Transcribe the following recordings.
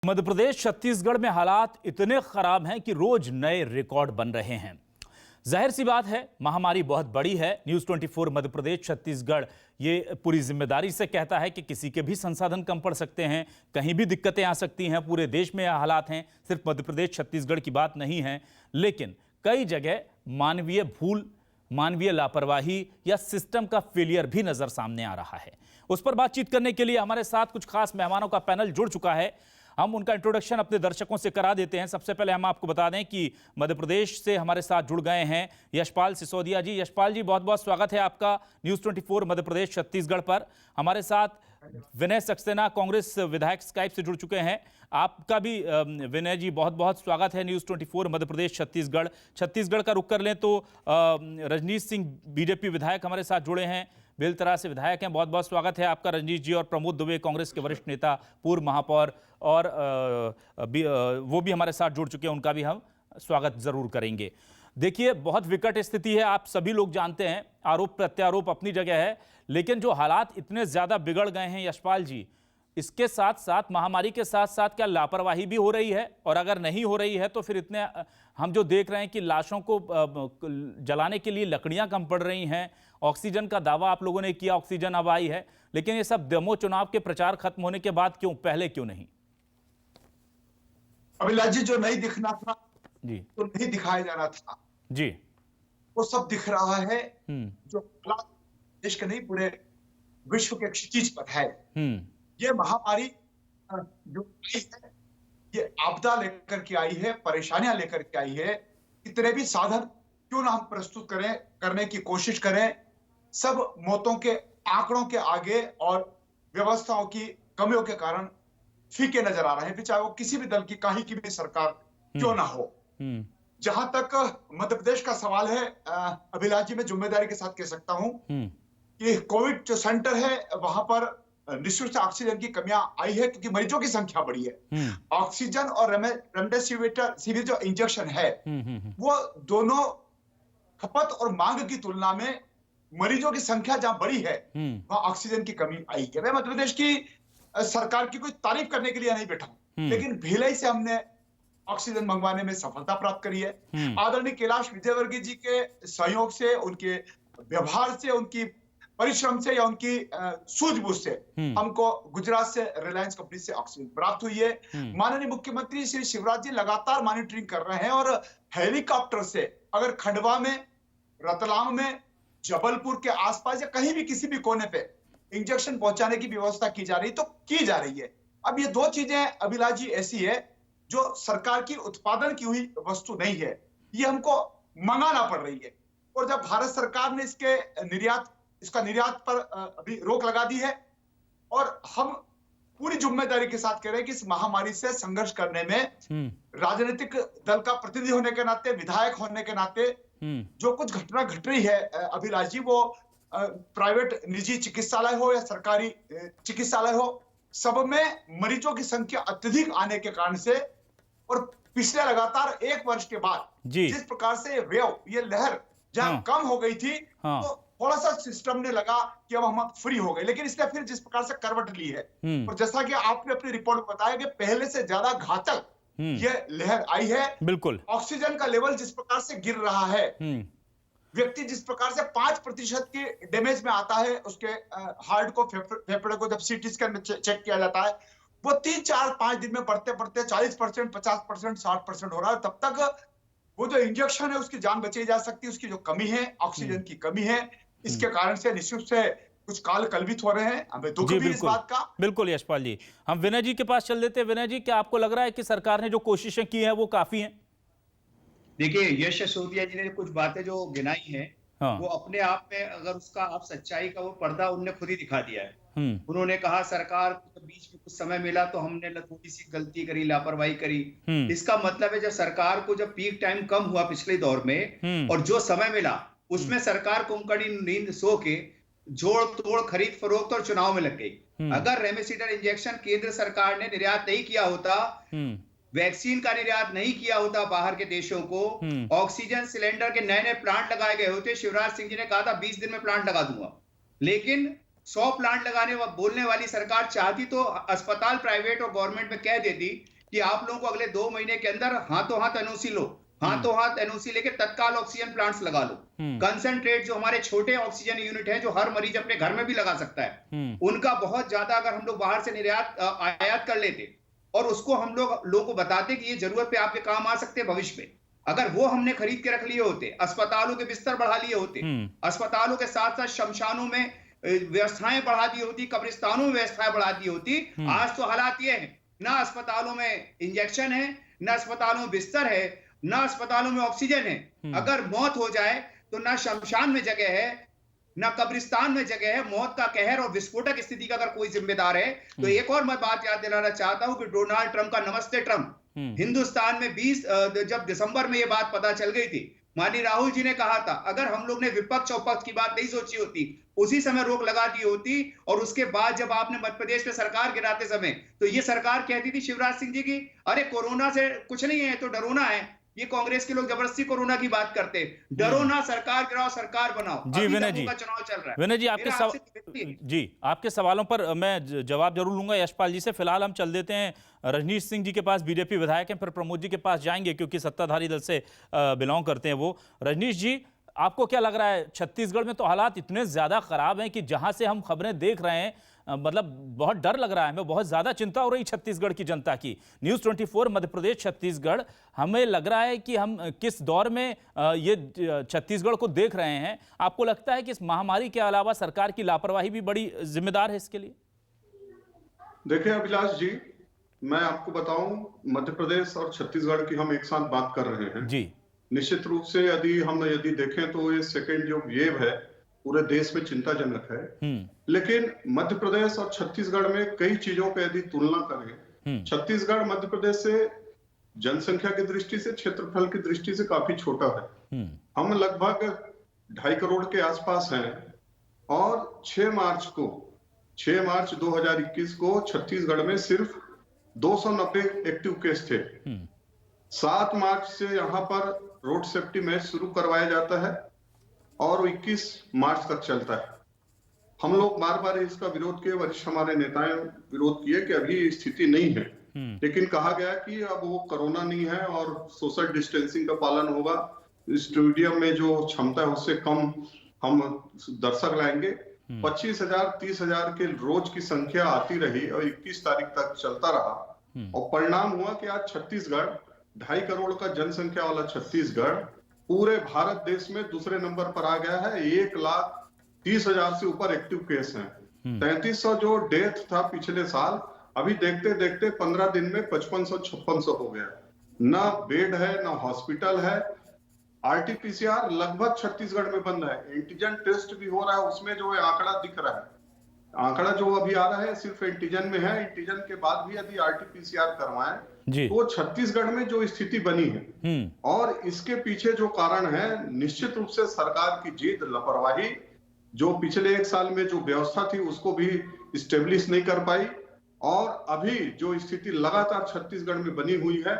मध्य प्रदेश छत्तीसगढ़ में हालात इतने खराब हैं कि रोज नए रिकॉर्ड बन रहे हैं। जाहिर सी बात है, महामारी बहुत बड़ी है। न्यूज़ 24 मध्य प्रदेश छत्तीसगढ़ ये पूरी जिम्मेदारी से कहता है कि किसी के भी संसाधन कम पड़ सकते हैं, कहीं भी दिक्कतें आ सकती हैं। पूरे देश में यह हालात हैं, सिर्फ मध्य प्रदेश छत्तीसगढ़ की बात नहीं है। लेकिन कई जगह मानवीय भूल, मानवीय लापरवाही या सिस्टम का फेलियर भी नजर सामने आ रहा है। उस पर बातचीत करने के लिए हमारे साथ कुछ खास मेहमानों का पैनल जुड़ चुका है। हम उनका इंट्रोडक्शन अपने दर्शकों से करा देते हैं। सबसे पहले हम आपको बता दें कि मध्य प्रदेश से हमारे साथ जुड़ गए हैं यशपाल सिसोदिया जी। यशपाल जी, बहुत बहुत स्वागत है आपका न्यूज़ 24 मध्य प्रदेश छत्तीसगढ़ पर। हमारे साथ विनय सक्सेना, कांग्रेस विधायक, स्काइप से जुड़ चुके हैं। आपका भी विनय जी बहुत बहुत स्वागत है न्यूज़ 24 मध्य प्रदेश छत्तीसगढ़ का रुख कर लें तो रजनीश सिंह बीजेपी विधायक हमारे साथ जुड़े हैं, बेलतरा से विधायक हैं। बहुत बहुत स्वागत है आपका रजनीश जी। और प्रमोद दुबे, कांग्रेस के वरिष्ठ नेता, पूर्व महापौर, और वो भी हमारे साथ जुड़ चुके हैं, उनका भी हम स्वागत जरूर करेंगे। देखिए, बहुत विकट स्थिति है, आप सभी लोग जानते हैं। आरोप प्रत्यारोप अपनी जगह है, लेकिन जो हालात इतने ज्यादा बिगड़ गए हैं यशपाल जी, इसके साथ साथ महामारी के साथ साथ क्या लापरवाही भी हो रही है? और अगर नहीं हो रही है तो फिर इतने हम जो देख रहे हैं कि लाशों को जलाने के लिए लकड़ियां कम पड़ रही हैं, ऑक्सीजन का दावा आप लोगों ने किया, ऑक्सीजन अब आई है, लेकिन ये सब दमोह चुनाव के प्रचार खत्म होने के बाद क्यों, पहले क्यों नहीं? अभिलाष जी, जो नहीं दिखना था जी, तो नहीं दिखाया जाना था जी, वो सब दिख रहा है। जो हालात देश के नहीं, पूरे विश्व के क्षितिज पर है। ये महामारी जो आई है, ये आपदा लेकर के आई है, परेशानियां लेकर के आई है। कितने भी साधन क्यों ना हम प्रस्तुत करें, करने की कोशिश करें, सब मौतों के आंकड़ों के आगे और व्यवस्थाओं की कमियों के कारण फीके नजर आ रहे हैं, चाहे वो किसी भी दल की, कहीं की भी सरकार क्यों ना हो। जहां तक मध्य प्रदेश का सवाल है, अभिलाष जी, मैं जिम्मेदारी के साथ कह सकता हूं कि कोविड जो सेंटर है वहां पर निश्चित से ऑक्सीजन की कमियां आई है, क्योंकि मरीजों की संख्या बढ़ी है। ऑक्सीजन और रेमडेसिविर जो इंजेक्शन है, वो दोनों खपत और मांग की तुलना में मरीजों की संख्या जहां बढ़ी है, वहां ऑक्सीजन की कमी आई है। मैं मध्य प्रदेश की सरकार की कोई तारीफ करने के लिए नहीं बैठा हूं, लेकिन भिलाई से हमने ऑक्सीजन मंगवाने में सफलता प्राप्त करी है। आदरणीय कैलाश विजयवर्गीय जी के सहयोग से, उनके व्यवहार से, उनकी परिश्रम से या उनकी सूझबूझ से हमको गुजरात से रिलायंस कंपनी से ऑक्सीजन प्राप्त हुई है। माननीय मुख्यमंत्री श्री शिवराज जी लगातार मॉनिटरिंग कर रहे हैं और हेलीकॉप्टर से अगर खंडवा में, रतलाम में, जबलपुर के आसपास या कहीं भी किसी भी कोने पे इंजेक्शन पहुंचाने की व्यवस्था की जा रही, तो की जा रही है। अब ये दो चीजें अभिलाष जी ऐसी है जो सरकार की उत्पादन की हुई वस्तु नहीं है, ये हमको मंगाना पड़ रही है। और जब भारत सरकार ने इसका निर्यात पर अभी रोक लगा दी है, और हम पूरी जिम्मेदारी के साथ कह रहे हैं कि इस महामारी से संघर्ष करने में राजनीतिक दल का प्रतिनिधि होने के नाते, विधायक होने के नाते, जो कुछ घटना घट रही है अभिलाष जी, वो प्राइवेट निजी चिकित्सालय हो या सरकारी चिकित्सालय हो, सब में मरीजों की संख्या अत्यधिक आने के कारण से, और पिछले लगातार 1 वर्ष के बाद जिस प्रकार से ये लहर जहां कम हो गई थी, तो थोड़ा सा सिस्टम ने लगा कि अब हम फ्री हो गए, लेकिन इसने फिर जिस प्रकार से करवट ली है, और जैसा कि आपने अपनी रिपोर्ट में बताया कि पहले से ज्यादा घातक ये लहर आई है। बिल्कुल, ऑक्सीजन का लेवल जिस प्रकार से गिर रहा है, व्यक्ति जिस प्रकार से 5% के डैमेज में आता है, उसके हार्ट को, फेफड़े को जब सीटी स्कैन में चेक किया जाता है, वो 3, 4, 5 दिन में बढ़ते बढ़ते 40%, 50%, 60% हो रहा है। तब तक वो जो इंजेक्शन है उसकी जान बचाई जा सकती है। उसकी जो कमी है, ऑक्सीजन की कमी है, इसके कारण से निश्चित से कुछ काल कल्पित हो रहे हैं। हमें दुख भी इस बात का। बिल्कुल यशपाल जी, हम विनय जी के पास चल देते हैं। विनय जी, क्या आपको लग रहा है कि सरकार ने जो कोशिशें की हैं वो काफी हैं? देखिए, यश सिसोदिया जी ने कुछ बातें जो गिनाई हैं, वो अपने आप में, अगर उसका आप सच्चाई का वो पर्दा उनने खुद ही दिखा दिया है। उन्होंने कहा सरकार को बीच में कुछ समय मिला तो हमने थोड़ी सी गलती करी, लापरवाही करी। इसका मतलब है जब सरकार को, जब पीक टाइम कम हुआ पिछले दौर में, और जो समय मिला उसमें सरकार कुंभकर्ण नींद सो के जोड़ तोड़, खरीद फरोख्त और चुनाव में लग गई। अगर रेमडेसिविर इंजेक्शन केंद्र सरकार ने निर्यात नहीं किया होता, वैक्सीन का निर्यात नहीं किया होता बाहर के देशों को, ऑक्सीजन सिलेंडर के नए नए प्लांट लगाए गए होते, शिवराज सिंह जी ने कहा था 20 दिन में प्लांट लगा दूंगा, लेकिन 100 प्लांट बोलने वाली सरकार चाहती तो अस्पताल प्राइवेट और गवर्नमेंट में कह देती कि आप लोगों को अगले 2 महीने के अंदर हाथों हाथ एनओसी लो, हाथों हाथ एनओसी लेके तत्काल ऑक्सीजन प्लांट्स लगा लो। कंसंट्रेट जो हमारे छोटे ऑक्सीजन यूनिट है जो हर मरीज अपने घर में भी लगा सकता है, उनका बहुत ज्यादा अगर हम लोग बाहर से आयात कर लेते और उसको हम लोगों को बताते कि ये जरूरत पे आपके काम आ सकते हैं भविष्य में, अगर वो हमने खरीद के रख लिए होते, अस्पतालों के बिस्तर बढ़ा लिए होते, अस्पतालों के साथ साथ शमशानों में व्यवस्थाएं बढ़ा दी होती, कब्रिस्तानों में व्यवस्थाएं बढ़ा दी होती। आज तो हालात ये है, ना अस्पतालों में इंजेक्शन है, ना अस्पतालों में बिस्तर है, ना अस्पतालों में ऑक्सीजन है। अगर मौत हो जाए तो ना शमशान में जगह है, ना कब्रिस्तान में जगह है। मौत का कहर और विस्फोटक स्थिति का अगर कोई जिम्मेदार है तो एक और मैं बात याद दिलाना चाहता हूं कि डोनाल्ड ट्रंप का नमस्ते ट्रंप हिंदुस्तान में जब दिसंबर में ये बात पता चल गई थी, माननीय राहुल जी ने कहा था अगर हम लोग ने विपक्ष और पक्ष की बात नहीं सोची होती, उसी समय रोक लगा दी होती। और उसके बाद जब आपने मध्य प्रदेश में सरकार गिराते समय तो ये सरकार कहती थी शिवराज सिंह जी की, अरे कोरोना से कुछ नहीं है तो डरोना है। ये कांग्रेस के लोग जबरदस्ती कोरोना की बात करते, डरो ना, सरकार गिराओ सरकार बनाओ। जी विनय जी, का चुनाव चल रहा है। विनय जी आपके सवालों पर मैं जवाब जरूर लूंगा यशपाल जी से। फिलहाल हम चल देते हैं रजनीश सिंह जी के पास, बीजेपी विधायक हैं, फिर प्रमोद जी के पास जाएंगे क्योंकि सत्ताधारी दल से बिलोंग करते हैं वो। रजनीश जी, आपको क्या लग रहा है, छत्तीसगढ़ में तो हालात इतने ज्यादा खराब हैं कि जहां से हम खबरें देख रहे हैं मतलब बहुत डर लग रहा है, हमें बहुत ज्यादा चिंता हो रही छत्तीसगढ़ की जनता की। न्यूज़ 24 मध्य प्रदेश छत्तीसगढ़, हमें लग रहा है कि हम किस दौर में ये छत्तीसगढ़ को देख रहे हैं। आपको लगता है कि इस महामारी के अलावा सरकार की लापरवाही भी बड़ी जिम्मेदार है इसके लिए? देखिए अभिलाष जी, मैं आपको बताऊं, मध्य प्रदेश और छत्तीसगढ़ की हम एक साथ बात कर रहे हैं जी। निश्चित रूप से यदि देखें तो ये सेकेंड जो वेव है पूरे देश में चिंताजनक है। लेकिन मध्य प्रदेश और छत्तीसगढ़ में कई चीजों पे यदि तुलना करें, छत्तीसगढ़ मध्य प्रदेश से जनसंख्या की दृष्टि से, क्षेत्रफल की दृष्टि से काफी छोटा है। हम लगभग 2.5 करोड़ के आसपास हैं और 6 मार्च 2021 को छत्तीसगढ़ में सिर्फ 290 एक्टिव केस थे। 7 मार्च से यहाँ पर रोड सेफ्टी मैच शुरू करवाया जाता है और 21 मार्च तक चलता है। हम लोग बार बार इसका विरोध किए, वरिष्ठ हमारे नेताएं विरोध किए कि अभी स्थिति नहीं है, लेकिन कहा गया कि अब वो कोरोना नहीं है और सोशल डिस्टेंसिंग का पालन होगा, स्टेडियम में जो क्षमता है उससे कम हम दर्शक लाएंगे। 25,000 30,000 के रोज की संख्या आती रही और 21 तारीख तक चलता रहा और परिणाम हुआ कि आज छत्तीसगढ़ 2.5 करोड़ का जनसंख्या वाला छत्तीसगढ़ पूरे भारत देश में दूसरे नंबर पर आ गया है। 1,30,000 से ऊपर एक्टिव केस हैं। 3,300 जो डेथ था पिछले साल, अभी देखते देखते 15 दिन में 5,500-5,600 हो गया। ना बेड है, ना हॉस्पिटल है। आरटीपीसीआर लगभग छत्तीसगढ़ में बंद है। एंटीजन टेस्ट भी हो रहा है, उसमें जो है आंकड़ा दिख रहा है। आंकड़ा जो अभी आ रहा है सिर्फ एंटीजन में है। एंटीजन के बाद भी यदि आरटीपीसीआर करवाएं तो छत्तीसगढ़ में जो स्थिति बनी है और इसके पीछे जो कारण है निश्चित रूप से सरकार की जिद, लापरवाही, जो पिछले 1 साल में जो व्यवस्था थी उसको भी स्टेब्लिश नहीं कर पाई और अभी जो स्थिति लगातार छत्तीसगढ़ में बनी हुई है,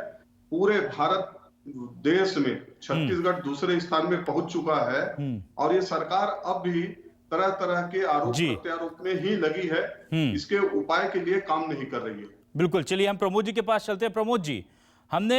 पूरे भारत देश में छत्तीसगढ़ दूसरे स्थान में पहुंच चुका है और ये सरकार अब भी तरह तरह के आरोप प्रत्यारोप में ही लगी है, इसके उपाय के लिए काम नहीं कर रही है। बिल्कुल, चलिए हम प्रमोद जी के पास चलते हैं। प्रमोद जी, हमने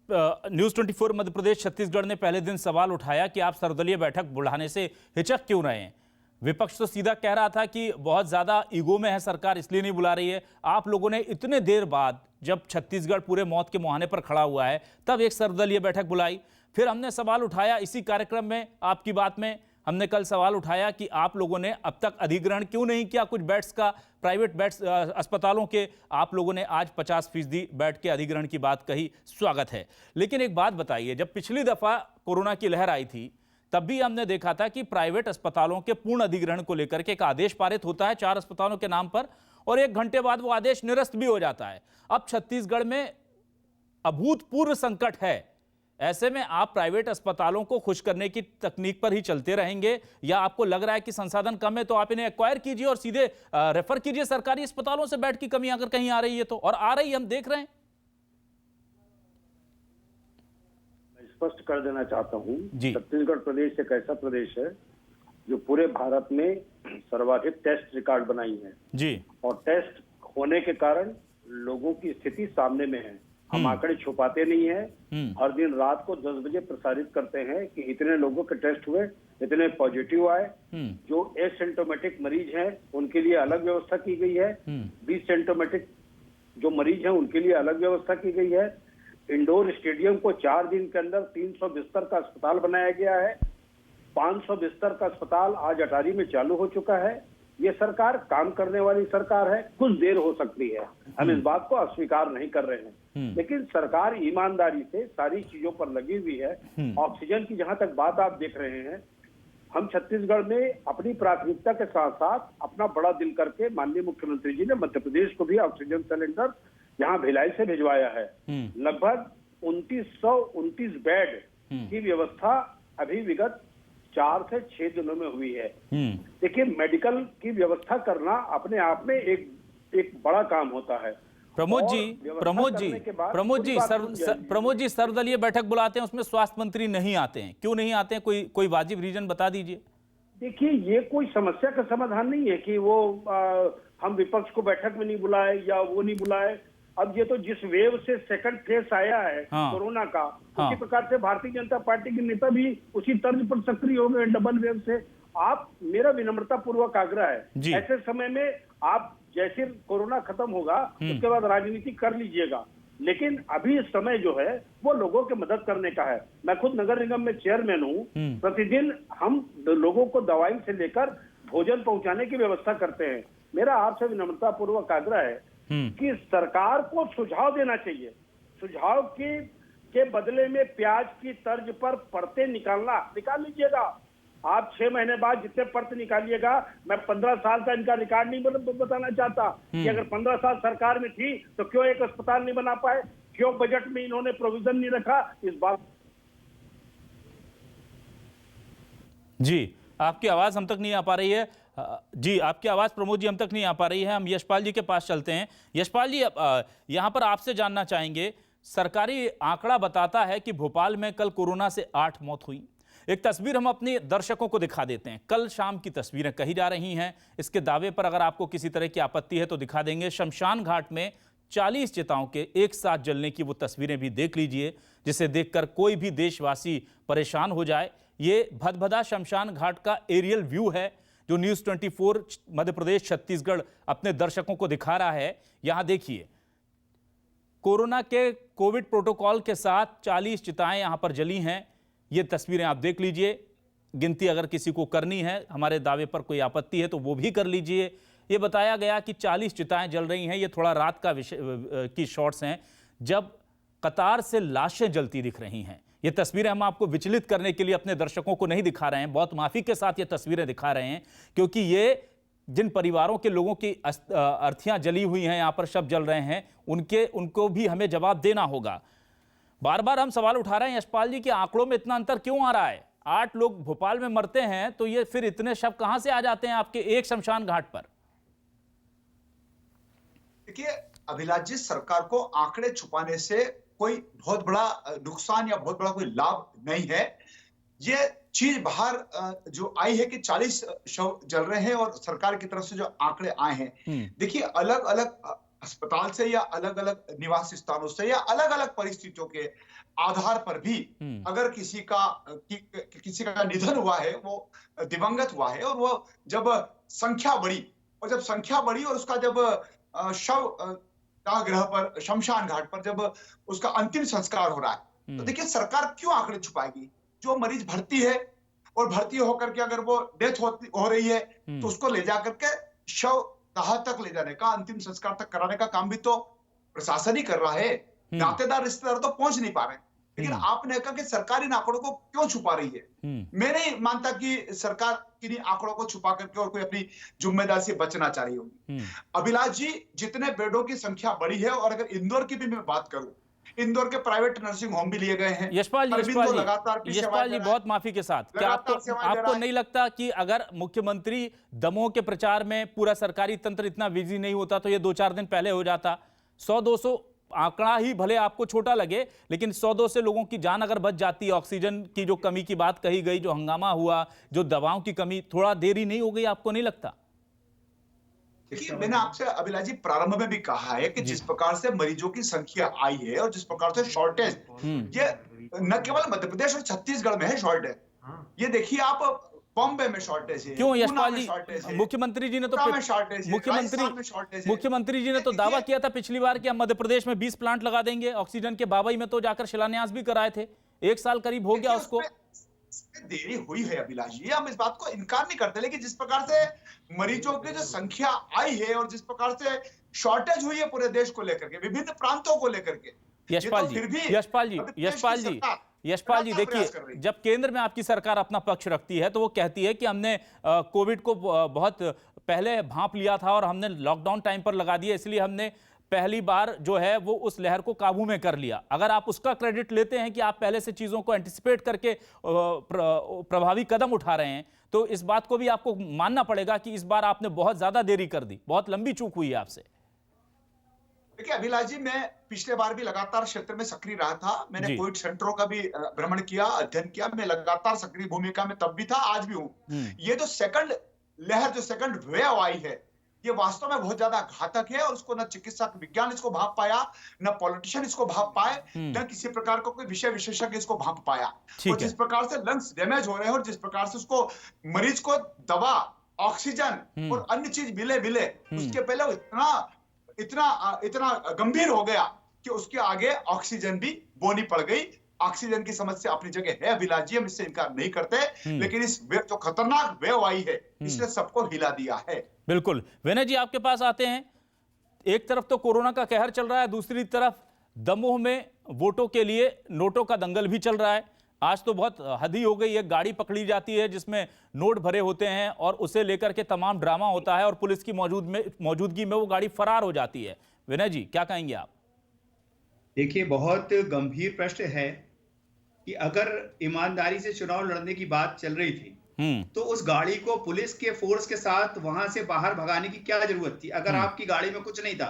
न्यूज़ 24 मध्य प्रदेश छत्तीसगढ़ ने पहले दिन सवाल उठाया कि आप सर्वदलीय बैठक बुलाने से हिचक क्यों रहे हैं। विपक्ष तो सीधा कह रहा था कि बहुत ज्यादा ईगो में है सरकार, इसलिए नहीं बुला रही है। आप लोगों ने इतने देर बाद, जब छत्तीसगढ़ पूरे मौत के मुहाने पर खड़ा हुआ है, तब एक सर्वदलीय बैठक बुलाई। फिर हमने सवाल उठाया इसी कार्यक्रम में, आपकी बात में हमने कल सवाल उठाया कि आप लोगों ने अब तक अधिग्रहण क्यों नहीं किया कुछ बेड्स का, प्राइवेट बेड्स अस्पतालों के। आप लोगों ने आज 50% बेड के अधिग्रहण की बात कही, स्वागत है। लेकिन एक बात बताइए, जब पिछली दफा कोरोना की लहर आई थी तब भी हमने देखा था कि प्राइवेट अस्पतालों के पूर्ण अधिग्रहण को लेकर के एक आदेश पारित होता है 4 अस्पतालों के नाम पर और 1 घंटे बाद वो आदेश निरस्त भी हो जाता है। अब छत्तीसगढ़ में अभूतपूर्व संकट है, ऐसे में आप प्राइवेट अस्पतालों को खुश करने की तकनीक पर ही चलते रहेंगे या आपको लग रहा है कि संसाधन कम है तो आप इन्हें एक्वायर कीजिए और सीधे रेफर कीजिए सरकारी अस्पतालों से बेड की कमी अगर कहीं आ रही है तो, और आ रही है, हम देख रहे हैं। मैं स्पष्ट कर देना चाहता हूं, छत्तीसगढ़ प्रदेश एक ऐसा प्रदेश है जो पूरे भारत में सर्वाधिक टेस्ट रिकॉर्ड बनाई है जी। और टेस्ट होने के कारण लोगों की स्थिति सामने में है। हम आंकड़े छुपाते नहीं हैं। हर दिन रात को 10 बजे प्रसारित करते हैं कि इतने लोगों के टेस्ट हुए, इतने पॉजिटिव आए। जो एसिम्प्टोमेटिक मरीज हैं उनके लिए अलग व्यवस्था की गई है। 20 सिम्प्टोमेटिक जो मरीज हैं उनके लिए अलग व्यवस्था की गई है। इंडोर स्टेडियम को 4 दिन के अंदर 300 बिस्तर का अस्पताल बनाया गया है। 500 बिस्तर का अस्पताल आज अटारी में चालू हो चुका है। ये सरकार काम करने वाली सरकार है। कुछ देर हो सकती है, हम इस बात को अस्वीकार नहीं कर रहे हैं, लेकिन सरकार ईमानदारी से सारी चीजों पर लगी हुई है। ऑक्सीजन की जहां तक बात आप देख रहे हैं, हम छत्तीसगढ़ में अपनी प्राथमिकता के साथ साथ अपना बड़ा दिल करके माननीय मुख्यमंत्री जी ने मध्य प्रदेश को भी ऑक्सीजन सिलेंडर यहाँ भिलाई से भिजवाया है। लगभग 2929 बेड की व्यवस्था अभी विगत 4 से 6 दिनों में हुई है। देखिए, मेडिकल की व्यवस्था करना अपने आप में एक बड़ा काम होता है। प्रमोद जी, सर्वदलीय बैठक बुलाते हैं, उसमें स्वास्थ्य मंत्री नहीं आते हैं, क्यों नहीं आते हैं? कोई वाजिब रीजन बता दीजिए। देखिए, ये कोई समस्या का समाधान नहीं है कि वो हम विपक्ष को बैठक में नहीं बुलाए या वो नहीं बुलाए। अब ये तो जिस वेव से सेकंड फेज आया है कोरोना का, उसी प्रकार से भारतीय जनता पार्टी के नेता भी उसी तर्ज पर सक्रिय हो गए डबल वेव से। आप, मेरा विनम्रता पूर्वक आग्रह है, ऐसे समय में आप जैसे कोरोना खत्म होगा उसके बाद राजनीति कर लीजिएगा, लेकिन अभी इस समय जो है वो लोगों की मदद करने का है। मैं खुद नगर निगम में चेयरमैन हूँ। प्रतिदिन हम लोगों को दवाई से लेकर भोजन पहुंचाने की व्यवस्था करते हैं। मेरा आपसे विनम्रता पूर्वक आग्रह है कि सरकार को सुझाव देना चाहिए। सुझाव के बदले में प्याज की तर्ज पर परतें निकाल लीजिएगा। आप 6 महीने बाद जितने परत निकालिएगा, मैं 15 साल का इनका रिकॉर्ड नहीं बताना चाहता कि अगर 15 साल सरकार में थी तो क्यों एक अस्पताल नहीं बना पाए, क्यों बजट में इन्होंने प्रोविजन नहीं रखा, इस बात। जी, आपकी आवाज हम तक नहीं आ पा रही है। जी, आपकी आवाज प्रमोद जी हम तक नहीं आ पा रही है। हम यशपाल जी के पास चलते हैं। यशपाल जी, यहां पर आपसे जानना चाहेंगे, सरकारी आंकड़ा बताता है कि भोपाल में कल कोरोना से 8 मौत हुई। एक तस्वीर हम अपने दर्शकों को दिखा देते हैं। कल शाम की तस्वीरें कही जा रही हैं। इसके दावे पर अगर आपको किसी तरह की आपत्ति है तो दिखा देंगे। शमशान घाट में 40 चिताओं के एक साथ जलने की वो तस्वीरें भी देख लीजिए, जिसे देखकर कोई भी देशवासी परेशान हो जाए। ये भदभदा शमशान घाट का एरियल व्यू है जो न्यूज़ 24 मध्य प्रदेश छत्तीसगढ़ अपने दर्शकों को दिखा रहा है। यहां देखिए, कोरोना के कोविड प्रोटोकॉल के साथ 40 चिताएं यहां पर जली हैं। ये तस्वीरें आप देख लीजिए। गिनती अगर किसी को करनी है, हमारे दावे पर कोई आपत्ति है तो वो भी कर लीजिए। ये बताया गया कि 40 चिताएं जल रही हैं। ये थोड़ा रात का की शॉट्स हैं जब कतार से लाशें जलती दिख रही हैं। ये तस्वीरें हम आपको विचलित करने के लिए अपने दर्शकों को नहीं दिखा रहे हैं, बहुत माफी के साथ ये तस्वीरें दिखा रहे हैं, क्योंकि ये जिन परिवारों के लोगों की अर्थियां जली हुई हैं, यहां पर शव जल रहे हैं, उनको भी हमें जवाब देना होगा। बार बार हम सवाल उठा रहे हैं यशपाल जी कि आंकड़ों में इतना अंतर क्यों आ रहा है? 8 लोग भोपाल में मरते हैं तो ये फिर इतने शव कहां से आ जाते हैं आपके एक शमशान घाट पर? देखिए अभिलाष जी, सरकार को आंकड़े छुपाने से कोई बहुत बड़ा नुकसान या बहुत बड़ा कोई लाभ नहीं है। ये चीज बाहर जो आई है कि 40 शव जल रहे हैं और सरकार की तरफ से जो आंकड़े आए हैं, देखिए अलग अलग अस्पताल से या अलग अलग निवास स्थानों से या अलग अलग परिस्थितियों के आधार पर भी अगर किसी का निधन हुआ है, वो दिवंगत हुआ है और वो जब संख्या बढ़ी और उसका जब शव गृह पर, शमशान घाट पर जब उसका अंतिम संस्कार हो रहा है, तो देखिए सरकार क्यों आंकड़े छुपाएगी? जो मरीज भर्ती है और भर्ती होकर के अगर वो डेथ हो रही है तो उसको ले जाकर के शव दाह तक ले जाने का, अंतिम संस्कार तक कराने का काम भी तो प्रशासन ही कर रहा है। नातेदार रिश्तेदार तो पहुंच नहीं पा रहे। लेकिन आपने कहा कि सरकार इन आंकड़ों को क्यों छुपा रही है? मैं नहीं मानता कि सरकार किन्हीं आंकड़ों को छुपा करके और कोई अपनी जिम्मेदारी से बचना चाह रही होगी। अभिलाष जी, जितने बेडों की संख्या बढ़ी है, और अगर इंदौर की भी मैं बात करूं, इंदौर के प्राइवेट नर्सिंग होम भी लिए गए हैं। यशपाल जी बहुत माफी के साथ, क्या आपको नहीं लगता कि अगर मुख्यमंत्री दमोह के प्रचार में पूरा सरकारी तंत्र इतना बिजी नहीं होता तो ये 2-4 दिन पहले हो जाता? 100-200 आंकड़ा ही भले आपको छोटा लगे, लेकिन 100-200 लोगों की जान अगर बच जाती है, ऑक्सीजन की जो कमी की बात कही गई, जो हंगामा हुआ, जो दवाओं की कमी, थोड़ा देरी नहीं हो गई, आपको नहीं लगता? देखिए, मैंने आपसे अभिलाष जी प्रारंभ में भी कहा है कि जिस प्रकार से मरीजों की संख्या आई है और जिस प्रकार से शॉर्टेज, ये न केवल मध्य प्रदेश और छत्तीसगढ़ में है शॉर्टेज, ये देखिए आप बॉम्बे में शॉर्टेज है, क्यों यशपाल पूना में जी, मुख्यमंत्री जी ने तो शॉर्टेज है, राजस्थान में शॉर्टेज है। मुख्यमंत्री जी ने तो दावा किया था पिछली बार कि हम मध्य प्रदेश में 20 प्लांट लगा देंगे ऑक्सीजन के। बाबई में तो जाकर शिलान्यास भी कराए थे, 1 साल करीब हो गया उसको। देरी हुई है अभिलाष जी, हम इस बात को इनकार नहीं करते, लेकिन जिस प्रकार से मरीजों की जो संख्या आई है और जिस प्रकार से शॉर्टेज हुई है पूरे देश को लेकर के, विभिन्न प्रांतों को लेकर के, यशपाल जी देखिए, जब केंद्र में आपकी सरकार अपना पक्ष रखती है तो वो कहती है कि हमने कोविड को बहुत पहले भांप लिया था और हमने लॉकडाउन टाइम पर लगा दिया, इसलिए हमने पहली बार जो है वो उस लहर को काबू में कर लिया। अगर आप उसका क्रेडिट लेते हैं कि आप पहले से चीजों को एंटिसिपेट करके प्रभावी कदम उठा रहे हैं, तो इस बात को भी आपको मानना पड़ेगा कि इस बार आपने बहुत ज्यादा देरी कर दी, बहुत लंबी चूक हुई है आपसे। देखिए अभिलाष जी, मैं पिछले बार भी लगातार क्षेत्र में सक्रिय रहा था, मैंने कोविड सेंटरों का भी भ्रमण किया, अध्ययन किया, मैं लगातार सक्रिय भूमिका में तब भी था, आज भी हूं। ये जो सेकंड लहर, जो सेकंड वेव आई है, ये वास्तव में बहुत ज्यादा घातक है और उसको न चिकित्सा विज्ञान इसको भांप पाया, न पॉलिटिशियन इसको भांप पाए, न किसी प्रकार का कोई विषय विशेषज्ञ इसको भांप पाया। और जिस प्रकार से लंग्स डैमेज हो रहे हैं और जिस प्रकार से उसको मरीज को दवा, ऑक्सीजन और अन्य चीज मिले उसके पहले वो इतना गंभीर हो गया कि उसके आगे ऑक्सीजन भी बोनी पड़ गई। ऑक्सीजन की समस्या अपनी जगह है अभिलाष जी, हम इससे इनकार नहीं करते, लेकिन इस जो खतरनाक वेव आई है इसने सबको हिला दिया है। बिल्कुल। विनय जी, आपके पास आते हैं। एक तरफ तो कोरोना का कहर चल रहा है, दूसरी तरफ दमोह में वोटों के लिए नोटों का दंगल भी चल रहा है। आज तो बहुत हद ही हो गई, एक गाड़ी पकड़ी जाती है जिसमें नोट भरे होते हैं और उसे लेकर के तमाम ड्रामा होता है और पुलिस की मौजूदगी में वो गाड़ी फरार हो जाती है। विनय जी, क्या कहेंगे आप? देखिए, बहुत गंभीर प्रश्न है कि अगर ईमानदारी से चुनाव लड़ने की बात चल रही थी तो उस गाड़ी को पुलिस के फोर्स के साथ वहां से बाहर भगाने की क्या जरूरत थी? अगर आपकी गाड़ी में कुछ नहीं था,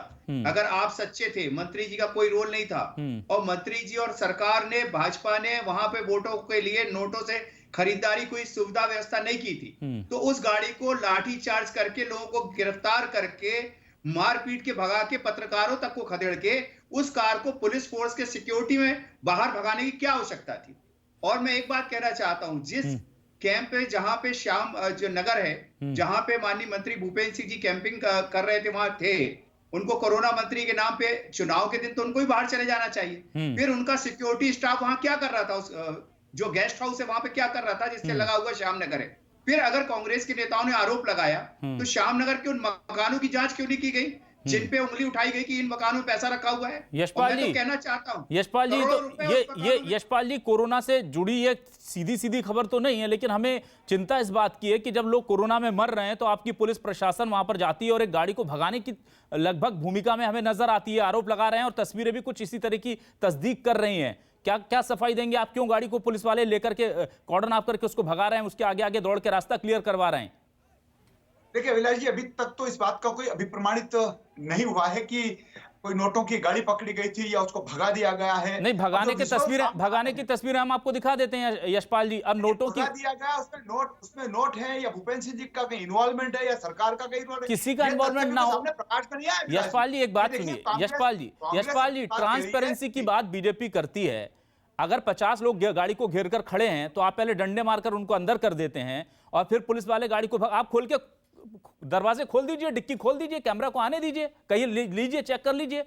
अगर आप सच्चे थे, मंत्री जी का कोई रोल नहीं था और मंत्री जी और सरकार ने, भाजपा ने वहां पे वोटों के लिए नोटों से खरीदारी कोई सुविधा व्यवस्था नहीं की थी, तो उस गाड़ी को लाठी चार्ज करके लोगों को गिरफ्तार करके मारपीट के भगा के पत्रकारों तक को खदेड़ के उस कार को पुलिस फोर्स के सिक्योरिटी में बाहर भगाने की क्या आवश्यकता थी? और मैं एक बात कहना चाहता हूं, जिस कैंप पे, जहां पे श्याम जो नगर है, जहां पे माननीय मंत्री भूपेंद्र सिंह जी कैंपिंग कर रहे थे, वहां थे, उनको कोरोना मंत्री के नाम पे चुनाव के दिन तो उनको ही बाहर चले जाना चाहिए। फिर उनका सिक्योरिटी स्टाफ वहां क्या कर रहा था? उस जो गेस्ट हाउस है वहां पे क्या कर रहा था जिससे लगा हुआ श्याम नगर है? फिर अगर कांग्रेस के नेताओं ने आरोप लगाया तो श्याम नगर के उन मकानों की जांच क्यों नहीं की गई जिन पे उंगली उठाई गई कि इन मकानों में पैसा रखा हुआ है? यशपाल जी, तो कहना चाहता हूं, यशपाल जी, तो ये यशपाल जी, कोरोना से जुड़ी एक सीधी खबर तो नहीं है, लेकिन हमें चिंता इस बात की है कि जब लोग कोरोना में मर रहे हैं तो आपकी पुलिस प्रशासन वहां पर जाती है और एक गाड़ी को भगाने की लगभग भूमिका में हमें नजर आती है। आरोप लगा रहे हैं और तस्वीरें भी कुछ इसी तरह की तस्दीक कर रही हैं। क्या सफाई देंगे आप? क्यों गाड़ी को पुलिस वाले लेकर के कॉर्डन ऑफ करके उसको भगा रहे हैं, उसके आगे आगे दौड़ के रास्ता क्लियर करवा रहे हैं? देखिए अभिलाष जी, अभी तक तो इस बात का कोई अभिप्रमाणित नहीं हुआ है कि कोई नोटों की गाड़ी पकड़ी गई थी या उसको भगा दिया गया है। नहीं, भगाने की तस्वीरें हम आपको दिखा देते हैं यशपाल जी। अब नोटों की भगा दिया गया, उसमें नोट है या भूपेंद्र सिंह जी का कहीं इन्वॉल्वमेंट है या सरकार का कहीं इन्वॉल्वमेंट, किसी का इन्वॉल्वमेंट ना हो। यशपाल जी, एक बात सुनिए यशपाल जी, ट्रांसपेरेंसी की बात बीजेपी करती है। अगर 50 लोग गाड़ी को घेर कर खड़े हैं तो आप पहले डंडे मारकर उनको अंदर कर देते हैं और फिर पुलिस वाले गाड़ी को आप खोल के दरवाजे खोल दीजिए, डिक्की खोल दीजिए, कैमरा को आने दीजिए, कहीं लीजिए, चेक कर लीजिए।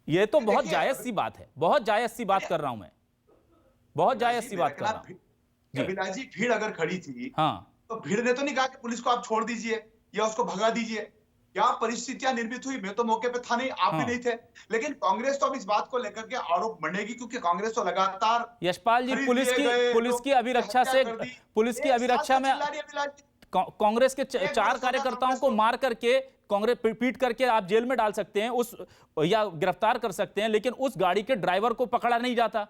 ये तो बहुत जायज सी बात है, बहुत जायज सी बात कर रहा हूं मैं, बहुत जायज सी बात कर रहा हूं। अभिलाष जी, भीड़ अगर खड़ी थी तो भीड़ ने तो नहीं कहा कि पुलिस को आप छोड़ दीजिए या उसको भगा दीजिए। क्या परिस्थितियां निर्मित हुई, मैं तो मौके पे था नहीं, आप भी नहीं थे, लेकिन कांग्रेस तो अब इस बात को लेकर के आरोप बनेगी क्योंकि कांग्रेस तो लगातार यशपाल जी पुलिस की अभिरक्षा में कांग्रेस के 4 कार्यकर्ताओं को मार करके, कांग्रेस पीट करके आप जेल में डाल सकते हैं उस या गिरफ्तार कर सकते हैं, लेकिन उस गाड़ी के ड्राइवर को पकड़ा नहीं जाता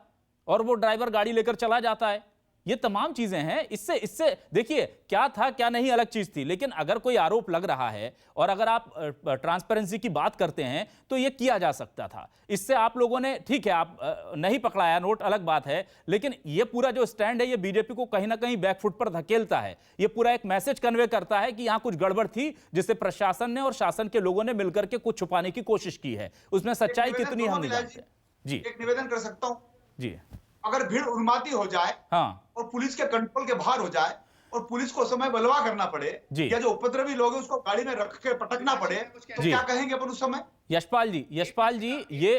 और वो ड्राइवर गाड़ी लेकर चला जाता है। ये तमाम चीजें हैं। इससे इससे देखिए क्या था क्या नहीं अलग चीज थी, लेकिन अगर कोई आरोप लग रहा है और अगर आप ट्रांसपेरेंसी की बात करते हैं तो ये किया जा सकता था। इससे आप लोगों ने, ठीक है आप नहीं पकड़ाया नोट अलग बात है, लेकिन ये पूरा जो स्टैंड है ये बीजेपी को कहीं ना कहीं बैकफुट पर धकेलता है। ये पूरा एक मैसेज कन्वे करता है कि यहां कुछ गड़बड़ थी जिसे प्रशासन ने और शासन के लोगों ने मिलकर के कुछ छुपाने की कोशिश की है। उसमें सच्चाई कितनी हम नहीं जानते। जी एक निवेदन कर सकता हूं जी, अगर भीड़ उन्मादी हो जाए हाँ और पुलिस के कंट्रोल के बाहर हो जाए और पुलिस को समय बलवा करना पड़े या जो उपद्रवी लोग हैं उसको गाड़ी में रख के पटकना पड़े तो क्या कहेंगे अपन उस समय? यशपाल जी ये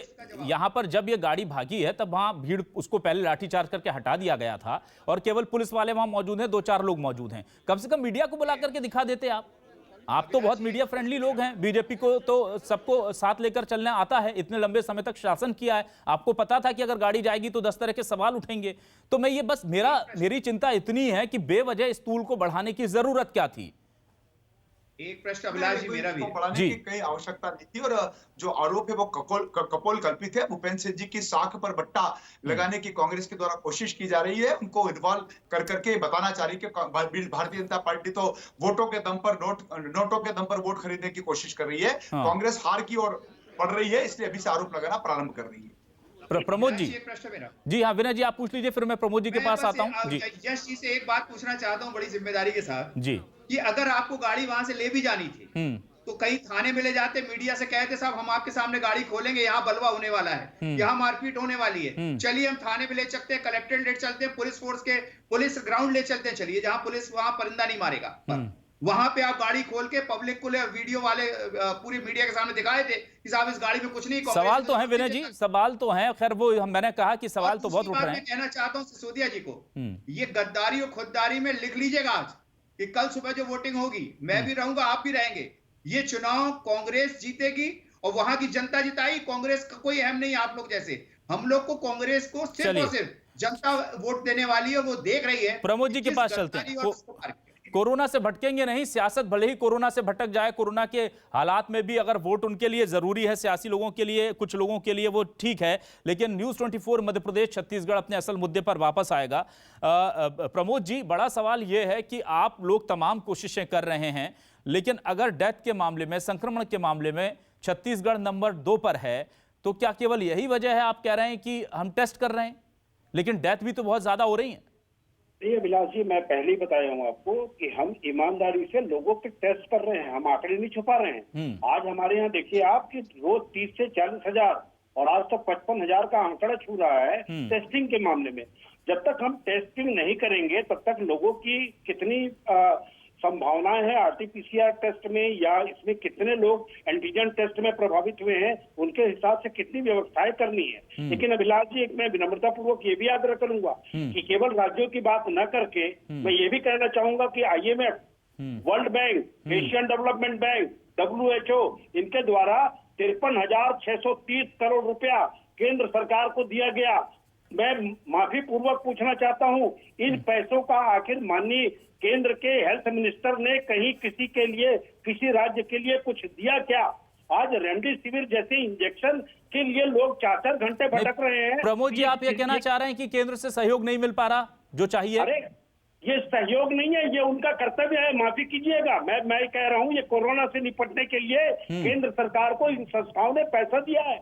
यहां पर जब ये गाड़ी भागी है तब वहां भीड़ उसको पहले लाठीचार्ज करके हटा दिया गया था और केवल पुलिस वाले वहां मौजूद हैं, 2-4 लोग मौजूद हैं। कम से कम मीडिया को बुला करके दिखा देते आप तो बहुत मीडिया फ्रेंडली लोग हैं। बीजेपी को तो सबको साथ लेकर चलना आता है, इतने लंबे समय तक शासन किया है, आपको पता था कि अगर गाड़ी जाएगी तो 10 तरह के सवाल उठेंगे। तो मैं ये बस मेरी चिंता इतनी है कि बेवजह इस टूल को बढ़ाने की जरूरत क्या थी? एक प्रश्न अभिलाष जी मेरा भी बढ़ाने की कई आवश्यकता नहीं थी और जो आरोप है वो कपोल कल्पित है। भूपेंद्र सिंह जी की साख पर बट्टा लगाने की कांग्रेस के द्वारा कोशिश की जा रही है, उनको इन्वॉल्व कर करके बताना चाह रही है कि भारतीय जनता पार्टी तो वोटों के दम पर नोटों के दम पर वोट खरीदने की कोशिश कर रही है। कांग्रेस हार की ओर बढ़ रही है, इसलिए अभी से आरोप लगाना प्रारंभ कर रही है। प्रमोद जी, एक प्रश्न मेरा। जी हाँ विनय जी आप पूछ लीजिए, फिर मैं प्रमोद जी के पास आता हूँ। जी यश जी से एक बात पूछना चाहता हूँ बड़ी जिम्मेदारी के साथ जी, कि अगर आपको गाड़ी वहां से ले भी जानी थी तो कहीं थाने में ले जाते, मीडिया से कहते साहब हम आपके सामने गाड़ी खोलेंगे, यहाँ बलवा होने वाला है, यहाँ मारपीट होने वाली है, चलिए हम थाने में ले चलते हैं, कलेक्ट्रेट ले चलते हैं, पुलिस फोर्स के पुलिस ग्राउंड ले चलते हैं, चलिए जहां पुलिस वहां परिंदा नहीं मारेगा, वहां पे आप गाड़ी खोल के पब्लिक को वीडियो वाले पूरी मीडिया के सामने दिखाए थे कि साहब इस गाड़ी में कुछ नहीं। सवाल तो है विनय जी, सवाल तो है, खैर वो मैंने कहा कि सवाल तो बहुत उठ रहे हैं। मैं कहना चाहता हूं सिसोदिया जी को, ये गद्दारी और खुददारी में लिख लीजिएगा आज कि कल सुबह जो वोटिंग होगी मैं भी रहूंगा आप भी रहेंगे, ये चुनाव कांग्रेस जीतेगी और वहां की जनता जिताई। कांग्रेस का कोई अहम नहीं, आप लोग जैसे हम लोग को कांग्रेस को सिर्फ और सिर्फ जनता वोट देने वाली है, वो देख रही है। प्रमोद जी के पास चलते हैं। कोरोना से भटकेंगे नहीं, सियासत भले ही कोरोना से भटक जाए, कोरोना के हालात में भी अगर वोट उनके लिए जरूरी है, सियासी लोगों के लिए, कुछ लोगों के लिए वो ठीक है, लेकिन न्यूज़ 24 मध्य प्रदेश छत्तीसगढ़ अपने असल मुद्दे पर वापस आएगा। प्रमोद जी, बड़ा सवाल यह है कि आप लोग तमाम कोशिशें कर रहे हैं, लेकिन अगर डेथ के मामले में, संक्रमण के मामले में छत्तीसगढ़ नंबर 2 पर है, तो क्या केवल यही वजह है आप कह रहे हैं कि हम टेस्ट कर रहे हैं, लेकिन डेथ भी तो बहुत ज्यादा हो रही है? नहीं अभिलाष जी, मैं पहले ही बताया हूँ आपको कि हम ईमानदारी से लोगों के टेस्ट कर रहे हैं, हम आंकड़े नहीं छुपा रहे हैं। आज हमारे यहाँ देखिए आप कि रोज 30 से 40 हजार और आज तक 55 हजार का आंकड़ा छू रहा है टेस्टिंग के मामले में। जब तक हम टेस्टिंग नहीं करेंगे तब तक लोगों की कितनी संभावनाएं हैं आरटीपीसीआर टेस्ट में या इसमें कितने लोग एंटीजन टेस्ट में प्रभावित हुए हैं, उनके हिसाब से कितनी व्यवस्थाएं करनी है। लेकिन अभिलाष जी, एक मैं विनम्रता पूर्वक ये भी याद करूंगा कि केवल राज्यों की बात न करके मैं ये भी कहना चाहूंगा कि IMF, world bank, Asian development bank, WHO इनके द्वारा 53,630 करोड़ रुपया केंद्र सरकार को दिया गया। मैं माफी पूर्वक पूछना चाहता हूं, इन पैसों का आखिर माननीय केंद्र के हेल्थ मिनिस्टर ने कहीं किसी के लिए, किसी राज्य के लिए कुछ दिया क्या? आज रेमडेसिविर जैसे इंजेक्शन के लिए लोग 4-4 घंटे भटक रहे हैं। प्रमोद जी, आप ये कहना चाह रहे हैं कि केंद्र से सहयोग नहीं मिल पा रहा जो चाहिए? अरे ये सहयोग नहीं है, ये उनका कर्तव्य है, माफी कीजिएगा। मैं कह रहा हूँ ये कोरोना से निपटने के लिए केंद्र सरकार को इन संस्थाओं ने पैसा दिया है,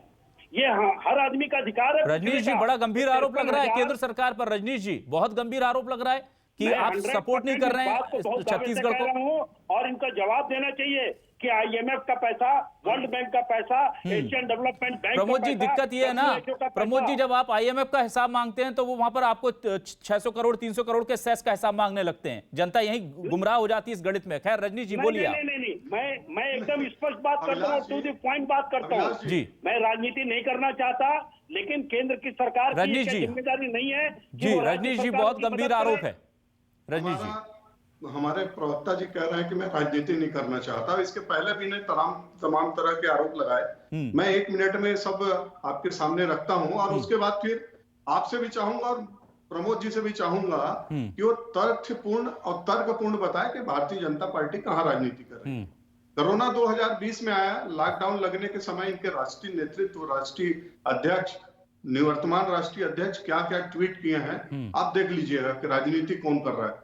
ये हर आदमी का अधिकार है। रजनीश जी, बड़ा गंभीर आरोप लग रहा है केंद्र सरकार पर। रजनीश जी, बहुत गंभीर आरोप लग रहा है कि आप सपोर्ट नहीं कर रहे हैं छत्तीसगढ़ को, और इनका जवाब देना चाहिए कि IMF का पैसा, वर्ल्ड बैंक का पैसा, Asian development bank. Pramod ji, दिक्कत ये है ना प्रमोद जी, जब आप IMF का हिसाब मांगते हैं तो वो वहां पर आपको 600 करोड़ 300 करोड़ के सेस का हिसाब मांगने लगते हैं, जनता यही गुमराह हो जाती है इस गणित में। खैर रजनीश जी बोलिए। नहीं, मैं एकदम स्पष्ट बात करता हूँ, टू द पॉइंट बात करता हूँ जी। मैं राजनीति नहीं करना चाहता, लेकिन केंद्र की सरकार की जिम्मेदारी नहीं है जी। रजनीश जी, बहुत गंभीर आरोप है। रजनीश जी, हमारे प्रवक्ता जी कह रहे हैं कि मैं राजनीति नहीं करना चाहता, इसके पहले भी ने तमाम तरह के आरोप लगाए। मैं 1 मिनट में सब आपके सामने रखता हूं और उसके बाद फिर आपसे भी चाहूंगा और प्रमोद जी से भी चाहूंगा कि वो तथ्यपूर्ण और तर्कपूर्ण बताए कि भारतीय जनता पार्टी कहां राजनीति कर रही है। कोरोना 2020 में आया, लॉकडाउन लगने के समय इनके राष्ट्रीय नेतृत्व, राष्ट्रीय अध्यक्ष निवर्तमान राष्ट्रीय अध्यक्ष क्या क्या ट्वीट किए हैं आप देख लीजिएगा कि राजनीति कौन कर रहा है।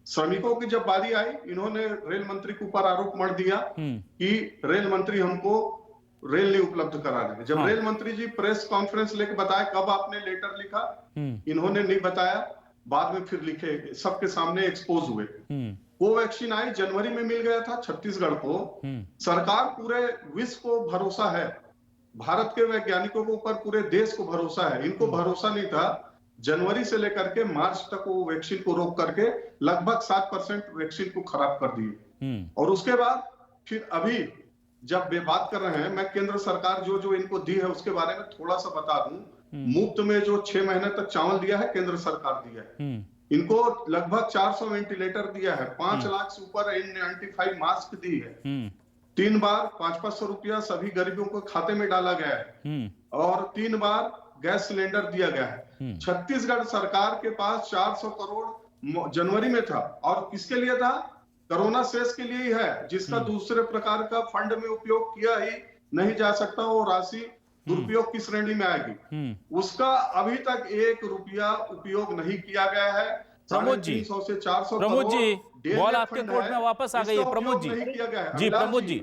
श्रमिकों की जब बारी आई, इन्होंने रेल मंत्री के ऊपर आरोप मढ़ दिया कि रेल मंत्री हमको रेल नहीं उपलब्ध करा रहे। जब रेल मंत्री जी प्रेस कॉन्फ्रेंस लेके बताए कब आपने लेटर लिखा, इन्होंने नहीं बताया, बाद में फिर लिखे, सबके सामने एक्सपोज हुए। कोवैक्सीन आई, जनवरी में मिल गया था छत्तीसगढ़ को। सरकार पूरे विश्व को भरोसा है, भारत के वैज्ञानिकों के ऊपर पूरे देश को भरोसा है। इनको भरोसा नहीं था। जनवरी से लेकर के मार्च तक वो वैक्सीन को रोक करके लगभग 7% वैक्सीन को खराब कर दिए। और उसके बाद फिर अभी जब वे बात कर रहे हैं, मैं केंद्र सरकार जो जो इनको दी है उसके बारे में थोड़ा सा बता दूं। मुफ्त में जो 6 महीने तक चावल दिया है केंद्र सरकार दिया है। इनको लगभग 400 वेंटिलेटर दिया है, 5 लाख से ऊपर N95 मास्क दी है, 3 बार 500 रुपया सभी गरीबों को खाते में डाला गया है, और 3 बार गैस सिलेंडर दिया गया है। छत्तीसगढ़ सरकार के पास 400 करोड़ जनवरी में था, और किसके लिए था? कोरोना सेस के लिए ही है, जिसका दूसरे प्रकार का फंड में उपयोग किया ही नहीं जा सकता। वो राशि दुरुपयोग की श्रेणी में आएगी। उसका अभी तक 1 रुपया उपयोग नहीं किया गया है। प्रमोद जी, 350 से 400 प्रमोद जी, बॉल आपके कोर्ट में वापस आ गई है। प्रमोद जी, जी प्रमोद जी,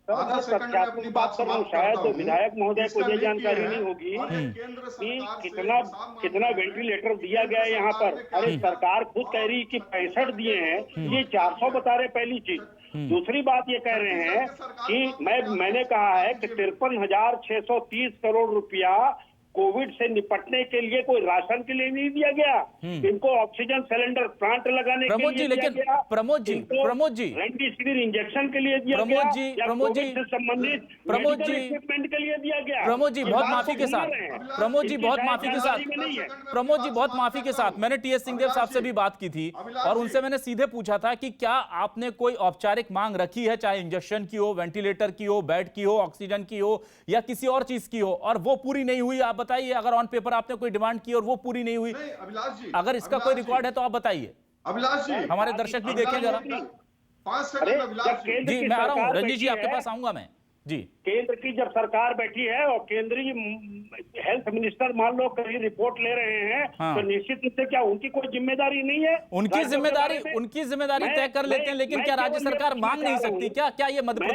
आधा सेकंड में अपनी बात कर रहा हूँ। शायद विधायक महोदय को ये जानकारी नहीं होगी कि कितना वेंटिलेटर दिया गया है यहाँ पर। अरे सरकार खुद कह रही कि 65 दिए हैं, ये 400 बता रहे, पहली चीज। दूसरी बात ये कह रहे हैं कि मैंने कहा है कि 53,630 करोड़ रुपया कोविड से निपटने के लिए कोई राशन के लिए नहीं दिया गया, इनको ऑक्सीजन सिलेंडर प्लांट लगाने के लिए दिया गया। प्रमोद जी रेमडेसिविर इंजेक्शन के लिए दिया गया, प्रमोद जी से संबंधित मेडिकल इक्विपमेंट के लिए दिया गया। प्रमोद जी बहुत माफी के साथ, प्रमोद जी बहुत माफी के साथ, प्रमोद जी बहुत माफी के साथ, मैंने टीएस सिंहदेव साहब से भी बात की थी और उनसे मैंने सीधे पूछा था कि क्या आपने कोई औपचारिक मांग रखी है, चाहे इंजेक्शन की हो, वेंटिलेटर की हो, बेड की हो, ऑक्सीजन की हो या किसी और चीज की हो, और वो पूरी नहीं हुई। आप बताइए, अगर ऑन पेपर आपने कोई डिमांड की और वो पूरी नहीं हुई, अभिलाष जी, अगर इसका कोई रिकॉर्ड है तो आप बताइए। अभिलाष जी, हमारे दर्शक भी देखें जरा। 5 सेकंड अभिलाष जी, मैं आ रहा हूँ रंजीत जी, आपके पास आऊंगा मैं जी। केंद्र की जब सरकार बैठी है और केंद्रीय हेल्थ मिनिस्टर मान लो कहीं रिपोर्ट ले रहे हैं, तो निश्चित रूप से क्या उनकी कोई जिम्मेदारी नहीं है? उनकी जिम्मेदारी तय कर लेते हैं, लेकिन क्या राज्य सरकार मांग नहीं सकती? क्या ये मध्य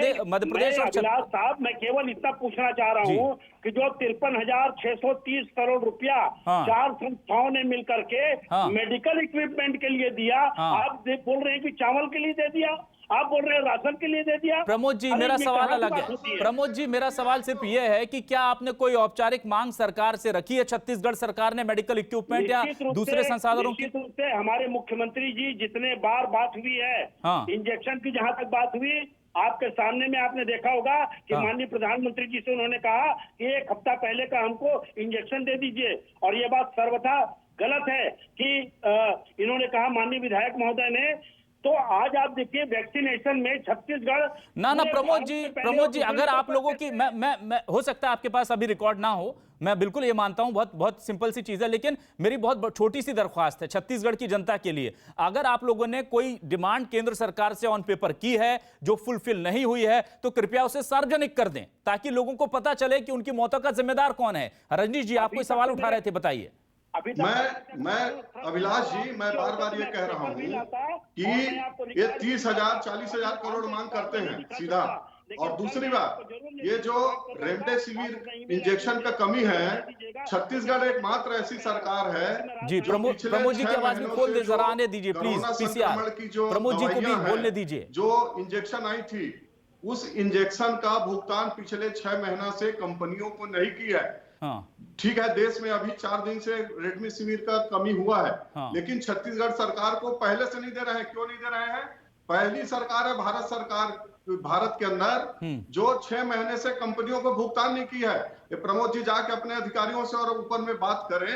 प्रदेश और अभिलाष साहब, मैं केवल इतना पूछना चाह रहा हूँ कि जो 53,630 करोड़ रुपया 4 संस्थाओं ने मिलकर के मेडिकल इक्विपमेंट के लिए दिया, आप बोल रहे हैं कि चावल के लिए दे दिया, आप बोल रहे हैं राशन के लिए दे दिया। प्रमोद जी, मेरा सवाल अलग है। प्रमोद जी, मेरा सवाल सिर्फ ये है कि क्या आपने कोई औपचारिक मांग सरकार से रखी है? छत्तीसगढ़ सरकार ने मेडिकल इक्विपमेंट या दूसरे संसाधनों की? निश्चित रूप से हमारे मुख्यमंत्री जी जितने बार बात हुई है, इंजेक्शन की जहां तक बात हुई, आपके सामने में आपने देखा होगा कि माननीय प्रधानमंत्री जी से उन्होंने कहा कि 1 हफ्ता पहले का हमको इंजेक्शन दे दीजिए, और ये बात सर्वथा गलत है कि इन्होंने कहा माननीय विधायक महोदय ने। तो आज आप देखिए वैक्सीनेशन में छत्तीसगढ़ ना प्रमोद जी, अगर आप लोगों की मैं हो सकता है आपके पास अभी रिकॉर्ड ना हो, मैं बिल्कुल ये मानता हूं, बहुत सिंपल सी चीज है, लेकिन मेरी बहुत छोटी सी दरख्वास्त है छत्तीसगढ़ की जनता के लिए। अगर आप लोगों ने कोई डिमांड केंद्र सरकार से ऑन पेपर की है जो फुलफिल नहीं हुई है, तो कृपया उसे सार्वजनिक कर दें ताकि लोगों को पता चले कि उनकी मौतों का जिम्मेदार कौन है। रंजीत जी, आप कोई सवाल उठा रहे थे, बताइए। मैं अभिलाष जी, मैं बार बार ये कह रहा हूँ कि ये 30,000 40,000 करोड़ मांग करते हैं सीधा। और दूसरी बात, ये जो रेमडेसिविर इंजेक्शन का कमी है, छत्तीसगढ़ एकमात्र ऐसी सरकार है जी। प्रमोद जी की आवाज में खोल दे जरा, आने दीजिए प्लीज पीसीआर। प्रमोद जी को भी बोलने दीजिए। जो इंजेक्शन आई थी, उस इंजेक्शन का भुगतान पिछले 6 महीना से कंपनियों को नहीं किया है। ठीक है, देश में अभी 4 दिन से रेमडेसिविर का कमी हुआ है, लेकिन छत्तीसगढ़ सरकार को पहले से नहीं दे रहे हैं। क्यों नहीं दे रहे हैं? पहली सरकार है भारत सरकार, भारत के अंदर जो 6 महीने से कंपनियों को भुगतान नहीं किया है। ये प्रमोद जी जाके अपने अधिकारियों से और ऊपर में बात करें।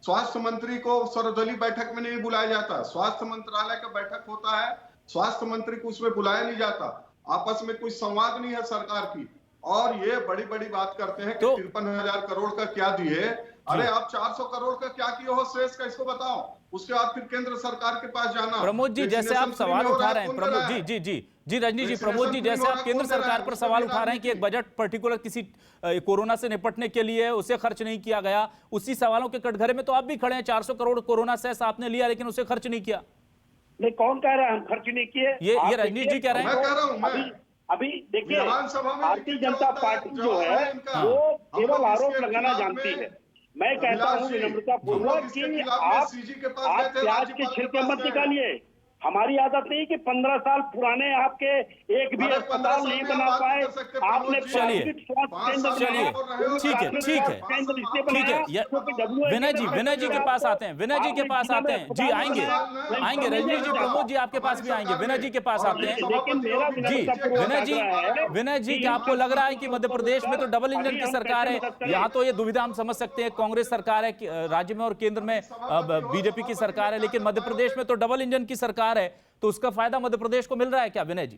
स्वास्थ्य मंत्री को सर्वदलीय बैठक में नहीं बुलाया जाता, स्वास्थ्य मंत्रालय का बैठक होता है, स्वास्थ्य मंत्री को उसमें बुलाया नहीं जाता, आपस में कोई संवाद नहीं है सरकार की। और ये बड़ी बड़ी बात करते हैं कि 53,000 करोड़ का क्या दिए। अरे आप 400 करोड़ का क्या किए हो शेष का, इसको बताओ। उसके बाद फिर केंद्र सरकार के पास जाना। प्रमोद जी, जैसे आप सवाल उठा रहे हैं, प्रमोद जी जी रजनी जी, प्रमोद जी, जैसे आप केंद्र सरकार पर सवाल उठा रहे हैं कि एक बजट पर्टिकुलर किसी कोरोना से निपटने के लिए है, उसे खर्च नहीं किया गया, उसी सवालों के कटघरे में तो आप भी खड़े हैं। 400 करोड़ कोरोना सेस आपने लिया लेकिन उसे खर्च नहीं किया। नहीं, कौन कह रहा है हम खर्च नहीं किए? ये रजनीश जी कह रहे हैं। मैं कह रहा हूं, अभी देखिए, विधानसभा में भारतीय जनता पार्टी जो है वो केवल आरोप लगाना जानती है। मैं कहता हूँ विनम्रता पूर्वक कि आप प्याज के छिलके मत निकालिए। हमारी आदत नहीं कि 15 साल पुराने आपके एक भी अस्पताल नहीं बना पाए। आपने प्राथमिक स्वास्थ्य केंद्र चलिए, ठीक है। विनय जी के पास आते हैं, विनय जी के पास आते हैं। जी आएंगे रजनीश जी, प्रमोद जी आपके पास भी आएंगे। विनय जी के पास आते हैं। जी विनय जी, क्या आपको लग रहा है कि मध्य प्रदेश में तो डबल इंजन की सरकार है? यहाँ तो ये दुविधा हम समझ सकते हैं, कांग्रेस सरकार है राज्य में और केंद्र में बीजेपी की सरकार है, लेकिन मध्य प्रदेश में तो डबल इंजन की सरकार है, तो उसका फायदा मध्य प्रदेश को मिल रहा है क्या? विनय जी,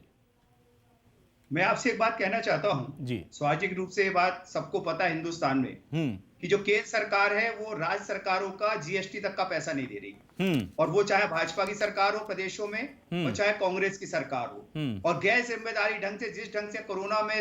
मैं आपसे एक बात कहना चाहता हूं जी। स्वाभाविक रूप से ये बात सबको पता है हिंदुस्तान में कि जो केंद्र सरकार है वो राज्य सरकारों का जीएसटी तक का पैसा नहीं दे रही, और वो चाहे भाजपा की सरकार हो प्रदेशों में और चाहे कांग्रेस की सरकार हो। और गैर जिम्मेदारी ढंग से, जिस ढंग से कोरोना में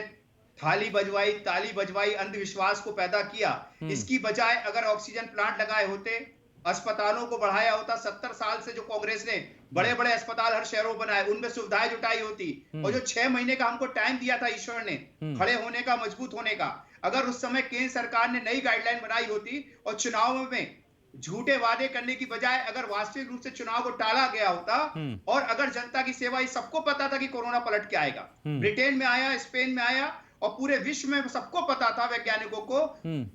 थाली बजवाई, ताली बजवाई, अंधविश्वास को पैदा किया, इसकी बजाय अगर ऑक्सीजन प्लांट लगाए होते, अस्पतालों को बढ़ाया होता, 70 साल से जो कांग्रेस ने बड़े बड़े अस्पताल हर शहरों बनाए, उनमें सुविधाएं जुटाई होती, और जो 6 महीने का हमको टाइम दिया था ईश्वर ने खड़े होने का, मजबूत होने का, अगर उस समय केंद्र सरकार ने नई गाइडलाइन बनाई होती और चुनाव में झूठे वादे करने की बजाय अगर वास्तविक रूप से चुनाव को टाला गया होता, और अगर जनता की सेवा, सबको पता था कि कोरोना पलट के आएगा, ब्रिटेन में आया, स्पेन में आया, और पूरे विश्व में सबको पता था वैज्ञानिकों को,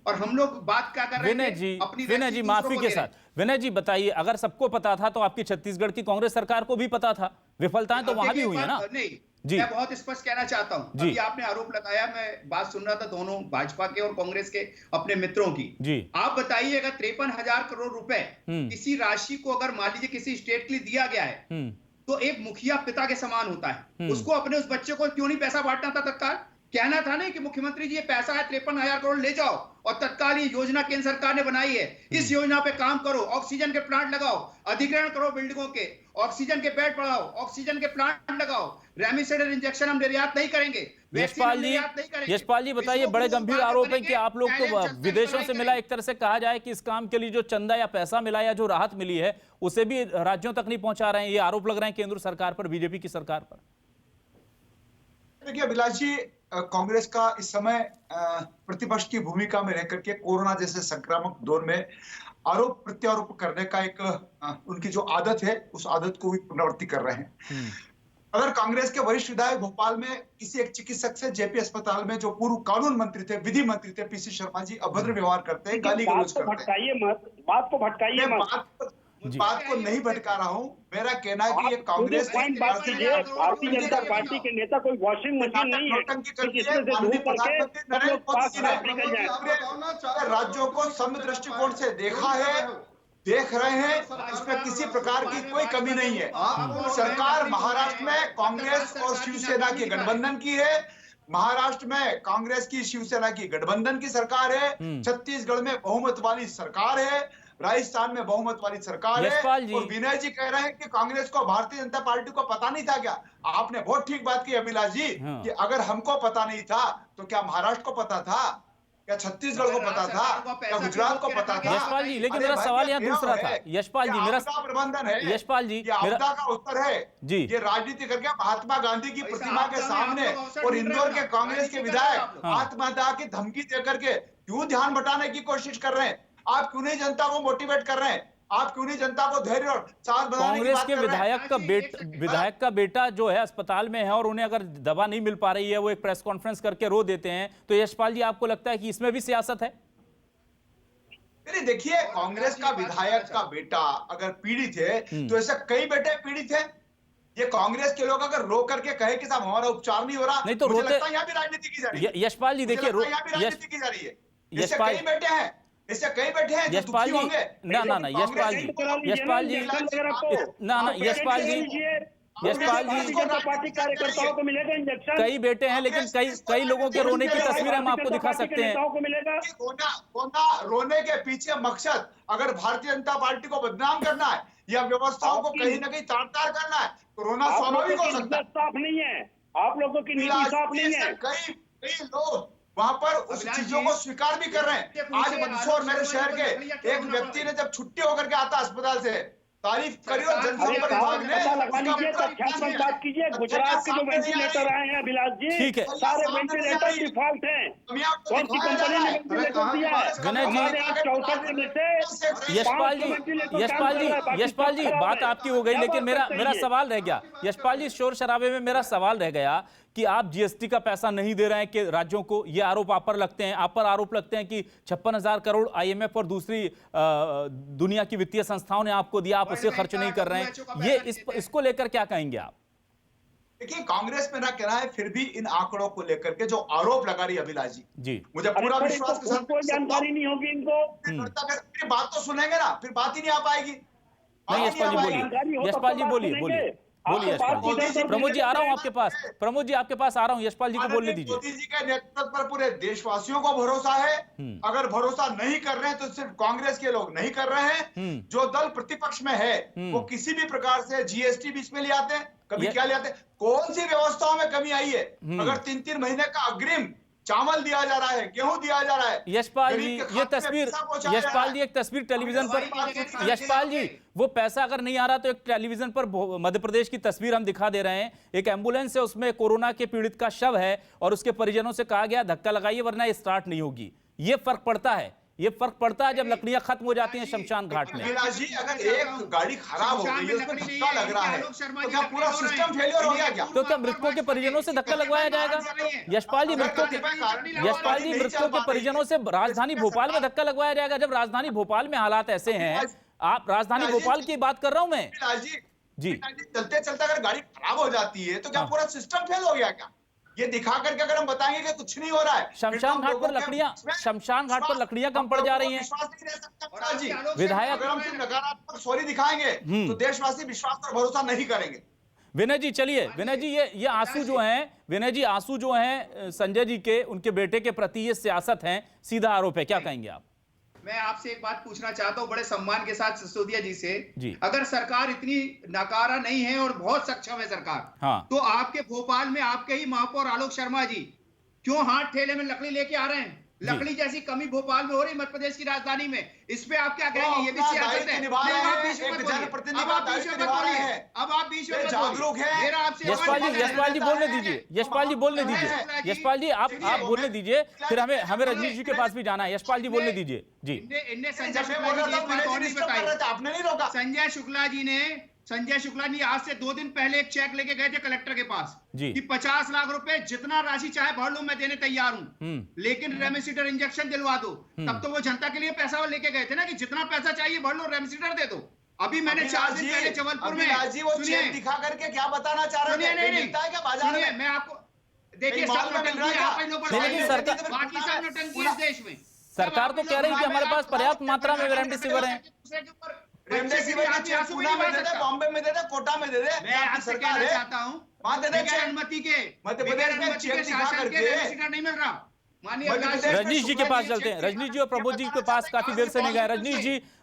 और हम लोग बात क्या कर रहे थे अपनी। विनय जी, माफी के साथ विनय जी बताइए, अगर सबको पता था तो आपकी छत्तीसगढ़ की कांग्रेस सरकार को भी पता था, विफलताएं तो वहां भी हुई है ना? नहीं जी, मैं बहुत स्पष्ट कहना चाहता हूं, अभी आपने आरोप लगाया, मैं बात सुन रहा था दोनों भाजपा के और कांग्रेस के अपने मित्रों की। जी, आप बताइए, अगर 53,000 करोड़ रुपए किसी राशि को अगर मान लीजिए किसी स्टेट के लिए दिया गया है, तो एक मुखिया पिता के समान होता है, उसको अपने उस बच्चे को क्यों नहीं पैसा बांटना था तत्काल? कहना था नहीं कि मुख्यमंत्री जी ये पैसा है 53,000 करोड़ ले जाओ, और तत्काल ये योजना केंद्र सरकार ने बनाई है, इस योजना पे काम करो, ऑक्सीजन के प्लांट लगाओ, अधिग्रहण करो बिल्डिंगों के, ऑक्सीजन के बेड बढ़ाओ, ऑक्सीजन के प्लांट लगाओ, रेमडेसिविर इंजेक्शन हम निर्यात नहीं करेंगे। यशपाल जी बताइए, बड़े गंभीर आरोप है कि आप लोग तो विदेशों से मिला, एक तरह से कहा जाए कि इस काम के लिए जो चंदा या पैसा मिला या जो राहत मिली है उसे भी राज्यों तक नहीं पहुंचा रहे हैं, ये आरोप लग रहे हैं केंद्र सरकार पर, बीजेपी की सरकार पर। देखिए अभिलाष जी, कांग्रेस का इस समय प्रतिपक्ष की भूमिका में रहकर के कोरोना जैसे संक्रामक दौर में आरोप प्रत्यारोप करने का एक उनकी जो आदत है, उस आदत को भी पुनरावृत्ति कर रहे हैं। अगर कांग्रेस के वरिष्ठ विधायक भोपाल में किसी एक चिकित्सक से जेपी अस्पताल में जो पूर्व कानून मंत्री थे, विधि मंत्री थे, पीसी शर्मा जी, अभद्र व्यवहार करते हैं, गाली गलौज करते हैं, बात को भटकाइए मत। बात को नहीं भटका रहा हूँ, मेरा कहना है कि ये कांग्रेस भारतीय जनता पार्टी के नेता कोई वॉशिंग मशीन नहीं है। राज्यों को सम दृष्टिकोण से देखा है, देख रहे हैं, इसमें किसी प्रकार की कोई कमी नहीं है। सरकार महाराष्ट्र में कांग्रेस और शिवसेना के गठबंधन की है, महाराष्ट्र में कांग्रेस की शिवसेना की गठबंधन की सरकार है, छत्तीसगढ़ में बहुमत वाली सरकार है, राजस्थान में बहुमत वाली सरकार है। और विनय जी कह रहे हैं कि कांग्रेस को, भारतीय जनता पार्टी को पता नहीं था क्या? आपने बहुत ठीक बात की अभिलाष जी, कि अगर हमको पता नहीं था तो क्या महाराष्ट्र को पता था, क्या छत्तीसगढ़ को पता था, क्या गुजरात को पता था? यशपाल जी, लेकिन मेरा सवाल यहाँ दूसरा था। यशपाल जी, मेरा प्रबंधन है, यशपाल जी, आपदा का उत्तर है जी, ये राजनीति करके महात्मा गांधी की प्रतिमा के सामने और इंदौर के कांग्रेस के विधायक आत्महत्या की धमकी देकर के क्यों ध्यान बटाने की कोशिश कर रहे हैं? आप क्यों नहीं जनता को मोटिवेट कर रहे हैं? आप क्यों नहीं जनता को धैर्य और साथ बनाने की बात कर रहे हैं? विधायक का बेटा जो है अस्पताल में है और उन्हें अगर दवा नहीं मिल पा रही है, वो एक प्रेस कॉन्फ्रेंस करके रो देते हैं, तो यशपाल जी आपको लगता है कि इसमें भी सियासत है? देखिए, कांग्रेस का विधायक का बेटा अगर पीड़ित है तो ऐसे कई बेटे पीड़ित हैं। ये कांग्रेस के लोग अगर रो करके कहे कि साहब हमारा उपचार नहीं हो रहा, नहीं तो रोते, यहाँ भी राजनीति की जा रही है। यशपाल जी देखिए, राजनीति की जा रही है, यशपाल कई बेटे हैं, इससे कई बैठे हैं जो दुखी होंगे। ना यशपाल जी, यशपाल जी, ना यशपाल जी, यशपाल भारतीय जी, जनता पार्टी कार्यकर्ताओं को मिलेगा इंजेक्शन, कई बेटे हैं, लेकिन कई लोगों के रोने की तस्वीर हम आपको दिखा सकते हैं। नेताओं को मिलेगा। रोने के पीछे मकसद अगर भारतीय जनता पार्टी को बदनाम करना है या व्यवस्थाओं को कहीं ना कहीं तार-तार करना है तो रोना स्वाभाविक हो सकता है। साफ नहीं है, आप लोगों की नीति साफ नहीं है। कई लोग वहां पर उस चीजों को स्वीकार भी कर रहे हैं। आज मंदसौर मेरे शहर के एक व्यक्ति ने जब छुट्टी होकर के आता अस्पताल से, तारीफ करी और जनसंपर्क विभाग ने बात कीजिए। गुजरात के जो वेंटिलेटर आए हैं अभिलाष जी, ठीक है, सारे वेंटिलेटर डिफॉल्ट हैं। कौन सी कंपनी ने वेंटिलेटर दिया है? हमारे यहाँ 64 में से यशपाल जी बात आपकी हो गई, लेकिन मेरा सवाल रह गया। यशपाल जी, शोर शराबे में मेरा सवाल रह गया कि आप जीएसटी का पैसा नहीं दे रहे हैं कि राज्यों को, ये आरोप आप पर आरोप लगते हैं कि 56,000 करोड़ आईएमएफ और दूसरी दुनिया की वित्तीय संस्थाओं ने आपको दिया, आप उसे खर्च नहीं कर रहे हैं। ये इसको लेकर क्या कहेंगे आप? देखिए, कांग्रेस में ना कहना है, फिर भी इन आंकड़ों को लेकर के जो आरोप लगा रही अभिलाष जी, मुझे पूरा विश्वास के साथ कोई जानकारी नहीं होगी इनको। फिर बात तो सुनेंगे ना, फिर बात ही नहीं आ पाएगी। नहीं, यशपाल जी बोलिए, यशपाल जी बोलिए यशपाल जी। प्रमोद जी आ रहा हूं आपके पास, प्रमोद जी आपके पास आ रहा हूं, यशपाल जी को बोलने दीजिए। मोदी जी के नेतृत्व पर पूरे देशवासियों को भरोसा है। अगर भरोसा नहीं कर रहे हैं तो सिर्फ कांग्रेस के लोग नहीं कर रहे हैं। जो दल प्रतिपक्ष में है वो किसी भी प्रकार से जीएसटी बीच में ले आते हैं, कभी क्या ले आते हैं। कौन सी व्यवस्थाओं में कमी आई है? अगर 3-3 महीने का अग्रिम चावल दिया जा रहा है, गेहूं दिया जा रहा है। यशपाल जी, ये तस्वीर, यशपाल जी एक तस्वीर टेलीविजन पर, यशपाल जी वो पैसा अगर नहीं आ रहा तो एक टेलीविजन पर मध्य प्रदेश की तस्वीर हम दिखा दे रहे हैं। एक एम्बुलेंस है, उसमें कोरोना के पीड़ित का शव है और उसके परिजनों से कहा गया धक्का लगाइए वरना ये स्टार्ट नहीं होगी। ये फर्क पड़ता है, ये फर्क पड़ता है जब लकड़ियां खत्म हो जाती हैं शमशान घाट में। जी, अगर एक गाड़ी खराब हो गई है, उसमें धक्का लग रहा है, तो क्या पूरा सिस्टम फेलियर हो गया क्या? तो क्या मृतकों के परिजनों से धक्का लगवाया जाएगा? यशपाल जी, मृतकों के परिजनों से राजधानी भोपाल में धक्का लगवाया जाएगा जब राजधानी भोपाल में हालात ऐसे हैं? आप राजधानी भोपाल की बात कर रहा हूं मैं जी। चलते चलते अगर गाड़ी खराब हो जाती है तो क्या पूरा सिस्टम फेल हो गया क्या? ये दिखा करके अगर हम बताएंगे कि कुछ नहीं हो रहा है, शमशान घाट पर लकड़ियां कम पड़ जा रही हैं। विधायक, अगर हम सिर्फ नकारात्मक सॉरी दिखाएंगे तो देशवासी विश्वास पर भरोसा नहीं करेंगे। विनय जी चलिए, विनय जी ये आंसू जो हैं, विनय जी आंसू जो हैं संजय जी के, उनके बेटे के प्रति, ये सियासत है, सीधा आरोप है, क्या कहेंगे आप? मैं आपसे एक बात पूछना चाहता हूं बड़े सम्मान के साथ सिसोदिया जी से जी। अगर सरकार इतनी नकारा नहीं है और बहुत सक्षम है सरकार, तो आपके भोपाल में आपके ही महापौर आलोक शर्मा जी क्यों हाथ ठेले में लकड़ी लेके आ रहे हैं? लकड़ी जैसी कमी भोपाल में हो रही मध्य प्रदेश की राजधानी में, इस पे आप क्या कहेंगे? ये भी सियासत है। अब आप बीच में जागरूक है। यशपाल जी बोलने दीजिए, यशपाल जी बोलने दीजिए, फिर हमें रजनीश जी के पास भी जाना है। यशपाल जी बोलने दीजिए जी। इनने संजय शुक्ला जी आज से 2 दिन पहले एक चेक लेके गए थे कलेक्टर के पास कि 50 लाख रुपए जितना राशि चाहे भर लो, मैं देने तैयार हूं, लेकिन रेमडेसिविर इंजेक्शन दिलवा दो। तब तो वो जनता के लिए पैसा लेके गए थे ना कि जितना पैसा चाहिए भर लो, रेमडेसिविर दे दो। अभी मैंने 4 दिन पहले जबलपुर में चेक दिखा करके क्या बताना चाह रहे थे? सुनिए, मैं आपको देखिए, सरकार तो कह रही है कि हमारे पास पर्याप्त मात्रा में रेमडेसिविर है। बॉम्बे में दे दे, कोटा में दे दे। मैं आपसे कहना चाहता हूँ, अनुमति के मध्य प्रदेश शासन के रेमडेसिविर नहीं मिल रहा। रजनीश जी के पास चलते हैं। रजनीश जी और प्रमोद जी के पास काफी देर से नहीं गए।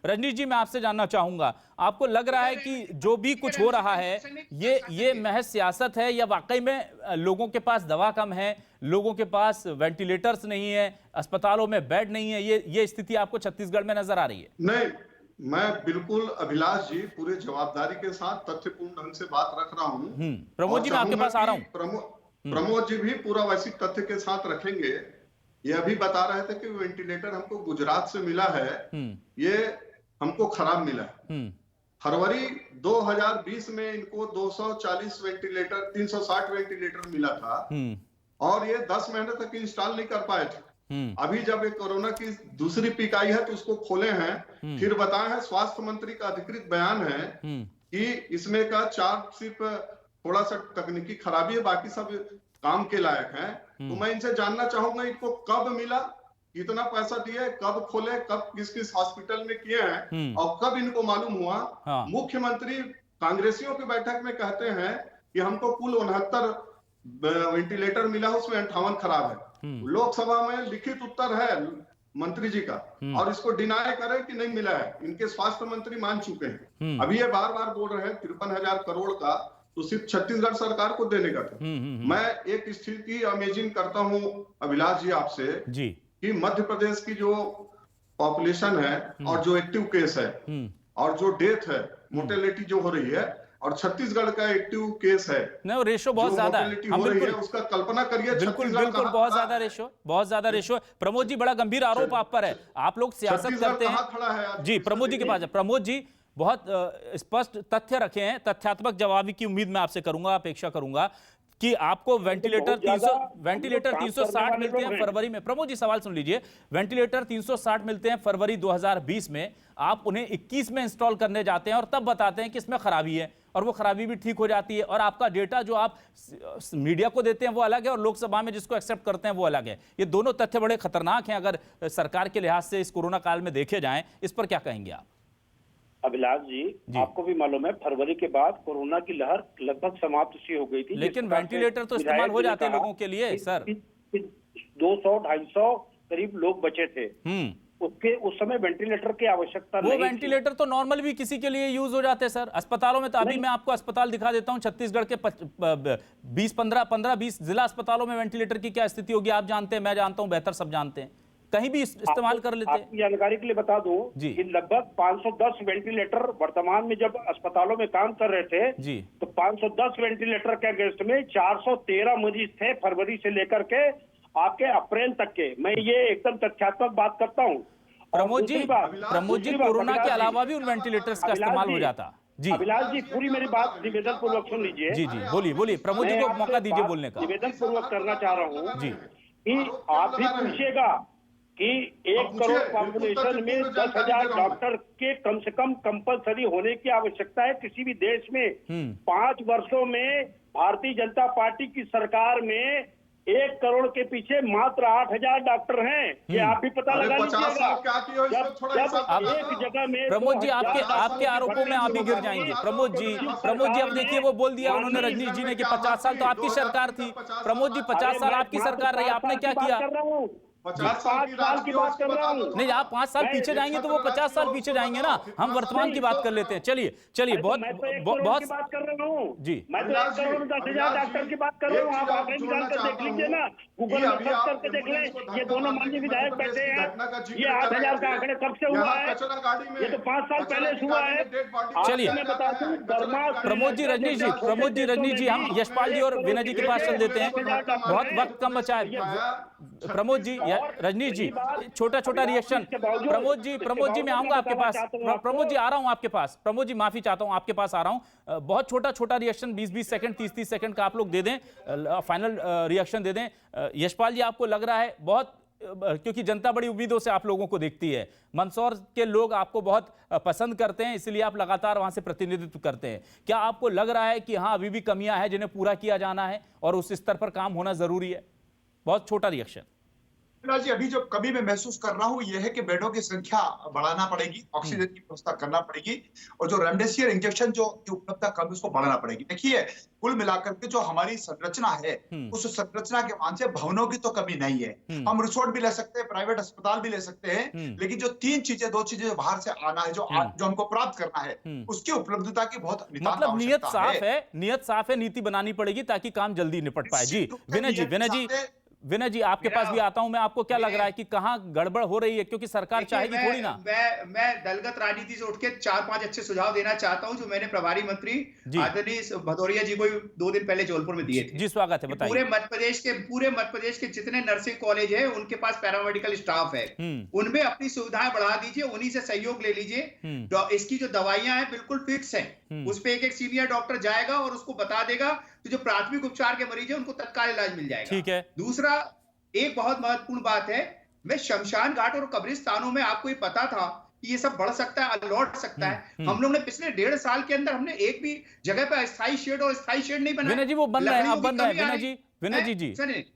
रजनीश जी मैं आपसे जानना चाहूंगा, आपको लग रहा है कि जो भी कुछ हो रहा है ये महज सियासत है या वाकई में लोगों के पास दवा कम है, लोगों के पास वेंटिलेटर्स नहीं है, अस्पतालों में बेड नहीं है, ये स्थिति आपको छत्तीसगढ़ में नजर आ रही है? नहीं, मैं बिल्कुल अभिलाष जी पूरे जवाबदारी के साथ तथ्यपूर्ण ढंग से बात रख रहा हूँ। प्रमोद जी मैं आपके पास आ रहा हूँ। प्रमोद जी भी पूरा वैसी तथ्य के साथ रखेंगे। ये अभी बता रहे थे कि वेंटिलेटर हमको गुजरात से मिला है, ये हमको खराब मिला है। फरवरी 2020 में इनको 240 वेंटिलेटर, 360 वेंटिलेटर मिला था और ये 10 महीने तक इंस्टॉल नहीं कर पाए थे। अभी जब ये कोरोना की दूसरी पीक आई है तो उसको खोले हैं, फिर बताए हैं, स्वास्थ्य मंत्री का अधिकृत बयान है कि इसमें का सिर्फ थोड़ा सा तकनीकी खराबी है, बाकी सब काम के लायक हैं। तो मैं इनसे जानना चाहूंगा इनको कब मिला, कितना पैसा दिए, कब खोले, कब किस किस हॉस्पिटल में किए हैं और कब इनको मालूम हुआ। मुख्यमंत्री कांग्रेसियों की बैठक में कहते हैं कि हमको कुल 69 वेंटिलेटर मिला, उसमें 58 खराब है। लोकसभा में लिखित उत्तर है मंत्री जी का, और इसको डिनाई करें कि नहीं मिला है। इनके स्वास्थ्य मंत्री मान चुके हैं। अभी ये बार बार बोल रहे हैं 53,000 करोड़ का तो सिर्फ छत्तीसगढ़ सरकार को देने का था। मैं एक स्थिति इमेजिन करता हूं अभिलाष जी आपसे जी कि मध्य प्रदेश की जो पॉपुलेशन है और जो एक्टिव केस है और जो डेथ है, मोर्टेलिटी जो हो रही है, और छत्तीसगढ़ का एक्टिव केस है, नहीं रेशो बहुत ज्यादा है। हम बिल्कुल उसका कल्पना करिए। बिल्कुल बहुत ज्यादा रेशो। प्रमोद जी, बड़ा गंभीर आरोप आप पर है। आप लोग सियासत करते हैं जी। प्रमोद जी के पास, प्रमोद जी बहुत स्पष्ट तथ्य रखे हैं, तथ्यात्मक जवाब की उम्मीद मैं आपसे करूंगा, अपेक्षा करूंगा कि आपको वेंटिलेटर 360 मिलते हैं फरवरी में। प्रमोद जी सवाल सुन लीजिए, वेंटिलेटर 360 मिलते हैं फरवरी 2020 में, आप उन्हें 21 में इंस्टॉल करने जाते हैं और तब बताते हैं कि इसमें खराबी है, और वो खराबी भी ठीक हो जाती है, और आपका डेटा जो आप मीडिया को देते हैं वो अलग है और लोकसभा में जिसको एक्सेप्ट करते हैं वो अलग है। ये दोनों तथ्य बड़े खतरनाक हैं अगर सरकार के लिहाज से इस कोरोना काल में देखे जाएं। इस पर क्या कहेंगे आप? अभिलाष जी, आपको भी मालूम है फरवरी के बाद कोरोना की लहर लगभग समाप्त सी हो गई थी, लेकिन वेंटिलेटर तो इस्तेमाल हो जाते हैं लोगों के लिए सर। 200-250 करीब लोग बचे थे उसके, उस समय वेंटिलेटर की आवश्यकता नहीं थी। वो वेंटिलेटर तो नॉर्मल भी किसी के लिए यूज हो जाते हैं सर अस्पतालों में। तो अभी मैं आपको अस्पताल दिखा देता हूं छत्तीसगढ़ के 15-20 जिला अस्पतालों में वेंटिलेटर की क्या स्थिति होगी आप जानते हैं, मैं जानता हूं, बेहतर सब जानते हैं, कहीं भी इस्तेमाल कर लेते हैं। आपकी जानकारी के लिए बता दूं कि लगभग 510 वेंटिलेटर वर्तमान में जब अस्पतालों में काम कर रहे थे जी, तो 510 वेंटिलेटर के अगेंस्ट में 413 मरीज थे फरवरी से लेकर के आपके अप्रैल तक के। मैं ये एकदम तथ्यात्मक बात करता हूँ। प्रमोद जी कोरोना के अलावा भी उन वेंटिलेटर्स का इस्तेमाल हो जाता जी। अभिलाष जी, पूरी मेरी बात निवेदन पूर्वक सुन लीजिए। जी बोलिए प्रमोद जी को मौका दीजिए बोलने का। निवेदन पूर्वक करना चाह रहा हूँ जी कि आप भी पूछिएगा कि 1 करोड़ पॉपुलेशन में 10,000 डॉक्टर के कम से कम कंपलसरी होने की आवश्यकता है किसी भी देश में। 5 वर्षों में भारतीय जनता पार्टी की सरकार में 1 करोड़ के पीछे मात्र 8,000 डॉक्टर हैं। ये आप भी पता लगा लीजिएगा। जब एक जगह में प्रमोद जी आपके आरोपों में आप भी गिर जाएंगे। प्रमोद जी अब देखिए वो बोल दिया उन्होंने रजनीश जी ने कि 50 साल तो आपकी सरकार थी। प्रमोद जी 50 साल आपकी सरकार रही, आपने क्या किया? 5 साल की बात कर रहा हूँ। नहीं, आप 5 साल पीछे जाएंगे तो वो 50 साल पीछे जाएंगे ना। हम वर्तमान की बात कर लेते हैं। चलिए बहुत बात कर रहा हूँ जी। मैं तो 1 करोड़ 10,000 डॉक्टर की बात कर रहा हूँ। आप आंकड़े निकाल कर देख लीजिए ना, गूगल में सर्च करके देख लें। ये दोनों माननीय विधायक बैठे हैं, ये 8,000 का आंकड़े कब से हुआ है? ये तो 5 साल पहले हुआ है। चलिए प्रमोद जी रजनीश जी हम यशपाल जी और विनय जी के पास चल देते हैं, बहुत वक्त कम बचा है। प्रमोद जी रजनीश जी छोटा रिएक्शन। प्रमोद जी मैं आऊंगा आपके पास। प्रमोद जी आ रहा हूं आपके पास। प्रमोद जी माफी चाहता हूं, आपके पास आ रहा हूं। बहुत छोटा रिएक्शन 20-20 सेकंड 30-30 सेकंड का आप लोग दे दें, फाइनल रिएक्शन दे दें। यशपाल जी आपको लग रहा है बहुत, क्योंकि जनता बड़ी उम्मीदों से आप लोगों को देखती है, मंदसौर के लोग आपको बहुत पसंद करते हैं, इसलिए आप लगातार वहां से प्रतिनिधित्व करते हैं। क्या आपको लग रहा है कि हाँ अभी भी कमियां हैं जिन्हें पूरा किया जाना है और उस स्तर पर काम होना जरूरी है? बहुत छोटा रिएक्शन। जी, अभी जो कमी मैं महसूस कर रहा हूँ यह है कि बेडों की संख्या बढ़ाना पड़ेगी, ऑक्सीजन की व्यवस्था करना पड़ेगी, और जो रेमडेसिविर इंजेक्शन जो उपलब्धता कम उसको बढ़ाना पड़ेगी। देखिए कुल मिलाकर के जो हमारी संरचना है उस संरचना के मान से भवनों की तो कमी नहीं है। हम रिसोर्ट भी ले सकते हैं, प्राइवेट अस्पताल भी ले सकते हैं, लेकिन जो 2 चीजें जो बाहर से आना है, जो हमको प्राप्त करना है, उसकी उपलब्धता की बहुत मतलब नियत साफ है, नीति बनानी पड़ेगी ताकि काम जल्दी निपट पाए। जी विनय जी आपके पास भी आता हूं मैं। आपको क्या लग रहा है कि कहां गड़बड़ हो रही है? क्योंकि सरकार चाहेगी थोड़ी ना। मैं दलगत राजनीति से उठ के 4-5 अच्छे सुझाव देना चाहता हूं जो मैंने प्रभारी मंत्री आदरणीय भदौरिया जी को 2 दिन पहले जबलपुर में दिए थे। जी स्वागत है, बताइए। पूरे मध्य प्रदेश के जितने नर्सिंग कॉलेज है उनके पास पैरामेडिकल स्टाफ है, उनमें अपनी सुविधाएं बढ़ा दीजिए, उन्हीं से सहयोग ले लीजिए। इसकी जो दवाइयां हैं बिल्कुल फिक्स है, उस पे एक सीनियर डॉक्टर जाएगा और उसको बता देगा, तो जो प्राथमिक उपचार के मरीज है उनको तत्काल इलाज मिल जाएगा। ठीक है। दूसरा एक बहुत महत्वपूर्ण बात है, मैं शमशान घाट और कब्रिस्तानों में, आपको ये पता था कि ये सब बढ़ सकता है, लौट सकता है। हम लोग ने पिछले 1.5 साल के अंदर हमने एक भी जगह पर अस्थायी शेड और स्थायी शेड नहीं बनाया। विनय जी वो बन रहा है, अब बन रहा है। विनय जी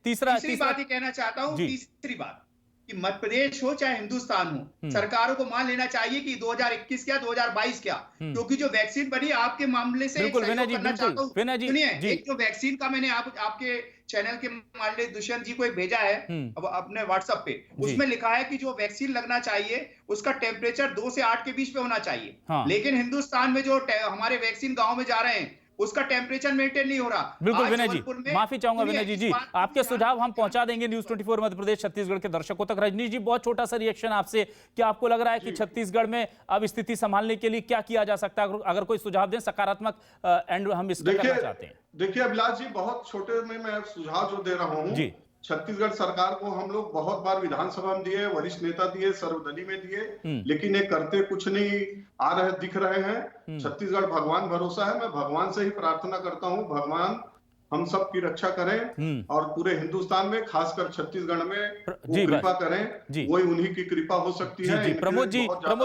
तीसरी बात ये कहना चाहता हूँ। तीसरी बात, कि मध्य प्रदेश हो चाहे हिंदुस्तान हो, सरकारों को मान लेना चाहिए कि 2021 क्या 2022 क्या, क्योंकि जो वैक्सीन बनी आपके मामले से बिल्कुल विनय जी, करना चाहता हूं। सुनिए एक जो वैक्सीन का मैंने आपके चैनल के माननीय दुष्यंत जी को एक भेजा है अब अपने व्हाट्सएप पे, उसमें लिखा है कि जो वैक्सीन लगना चाहिए उसका टेम्परेचर 2 से 8 के बीच पे होना चाहिए। लेकिन हिंदुस्तान में जो हमारे वैक्सीन गांव में जा रहे हैं उसका टेम्परेचर मेंटेन नहीं हो रहा। बिल्कुल विनय जी, माफी चाहूंगा विनय जी, आपके सुझाव हम पहुंचा देंगे न्यूज 24 मध्य प्रदेश छत्तीसगढ़ के दर्शकों तक। रजनीश जी, बहुत छोटा सा रिएक्शन आपसे, क्या आपको लग रहा है कि छत्तीसगढ़ में अब स्थिति संभालने के लिए क्या किया जा सकता है? अगर कोई सुझाव दें सकारात्मक एंड हम इसका करना चाहते हैं। देखिए अभिलाष जी, बहुत छोटे में मैं सुझाव जो दे रहा हूँ जी। छत्तीसगढ़ सरकार को हम लोग बहुत बार विधानसभा में दिए, वरिष्ठ नेता दिए, सर्वदलीय में दिए, लेकिन ये करते कुछ नहीं आ रहे दिख रहे हैं। छत्तीसगढ़ भगवान भरोसा है, मैं भगवान से ही प्रार्थना करता हूँ, भगवान हम सब की रक्षा करें और पूरे हिंदुस्तान में खासकर छत्तीसगढ़ में वो कृपा करें, वही उन्हीं की कृपा हो सकती है। जी प्रमोद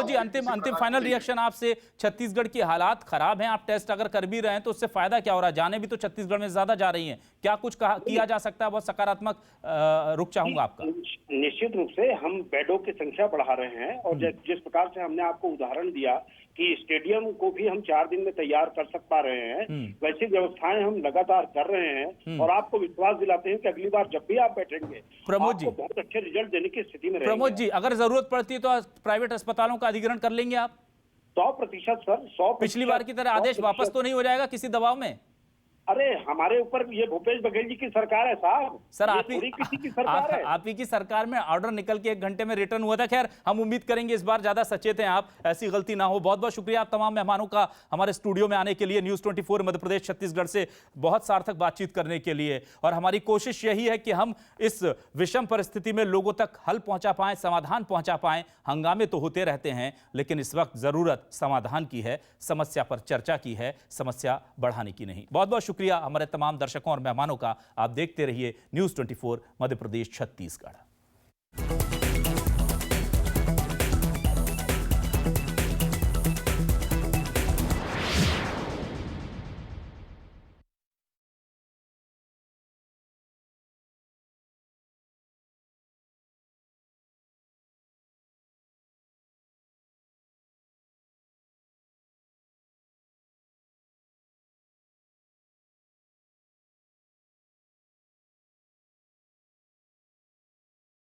जी, अंतिम फाइनल रिएक्शन आपसे। छत्तीसगढ़ की हालात खराब हैं, आप टेस्ट अगर कर भी रहे हैं तो उससे फायदा क्या हो रहा है? जाने भी तो छत्तीसगढ़ में ज्यादा जा रही हैं, क्या कुछ किया जा सकता है? बहुत सकारात्मक रुख चाहूंगा आपका। निश्चित रूप से हम बेडों की संख्या बढ़ा रहे हैं और जिस प्रकार से हमने आपको उदाहरण दिया कि स्टेडियम को भी हम 4 दिन में तैयार कर पा रहे हैं, वैसी व्यवस्थाएं हम लगातार कर रहे हैं और आपको विश्वास दिलाते हैं कि अगली बार जब भी आप बैठेंगे प्रमोद जी बहुत अच्छे रिजल्ट देने की स्थिति में रहेंगे। प्रमोद जी, अगर जरूरत पड़ती है तो प्राइवेट अस्पतालों का अधिग्रहण कर लेंगे आप? 100% सर, 100%। पिछली बार की तरह आदेश वापस तो नहीं हो जाएगा किसी दबाव में? अरे हमारे ऊपर ये भूपेश बघेल जी की सरकार है साहब, सर आप ही की सरकार है। आप ही की सरकार में ऑर्डर निकल के 1 घंटे में रिटर्न हुआ था। खैर, हम उम्मीद करेंगे इस बार ज्यादा सचेत हैं आप, ऐसी गलती ना हो। बहुत बहुत शुक्रिया आप तमाम मेहमानों का हमारे स्टूडियो में आने के लिए, न्यूज 24 मध्य प्रदेश छत्तीसगढ़ से बहुत सार्थक बातचीत करने के लिए। और हमारी कोशिश यही है कि हम इस विषम परिस्थिति में लोगों तक हल पहुंचा पाएं, समाधान पहुंचा पाएं। हंगामे तो होते रहते हैं, लेकिन इस वक्त जरूरत समाधान की है, समस्या पर चर्चा की है, समस्या बढ़ाने की नहीं। बहुत बहुत शुक्रिया हमारे तमाम दर्शकों और मेहमानों का। आप देखते रहिए न्यूज 24 मध्य प्रदेश छत्तीसगढ़।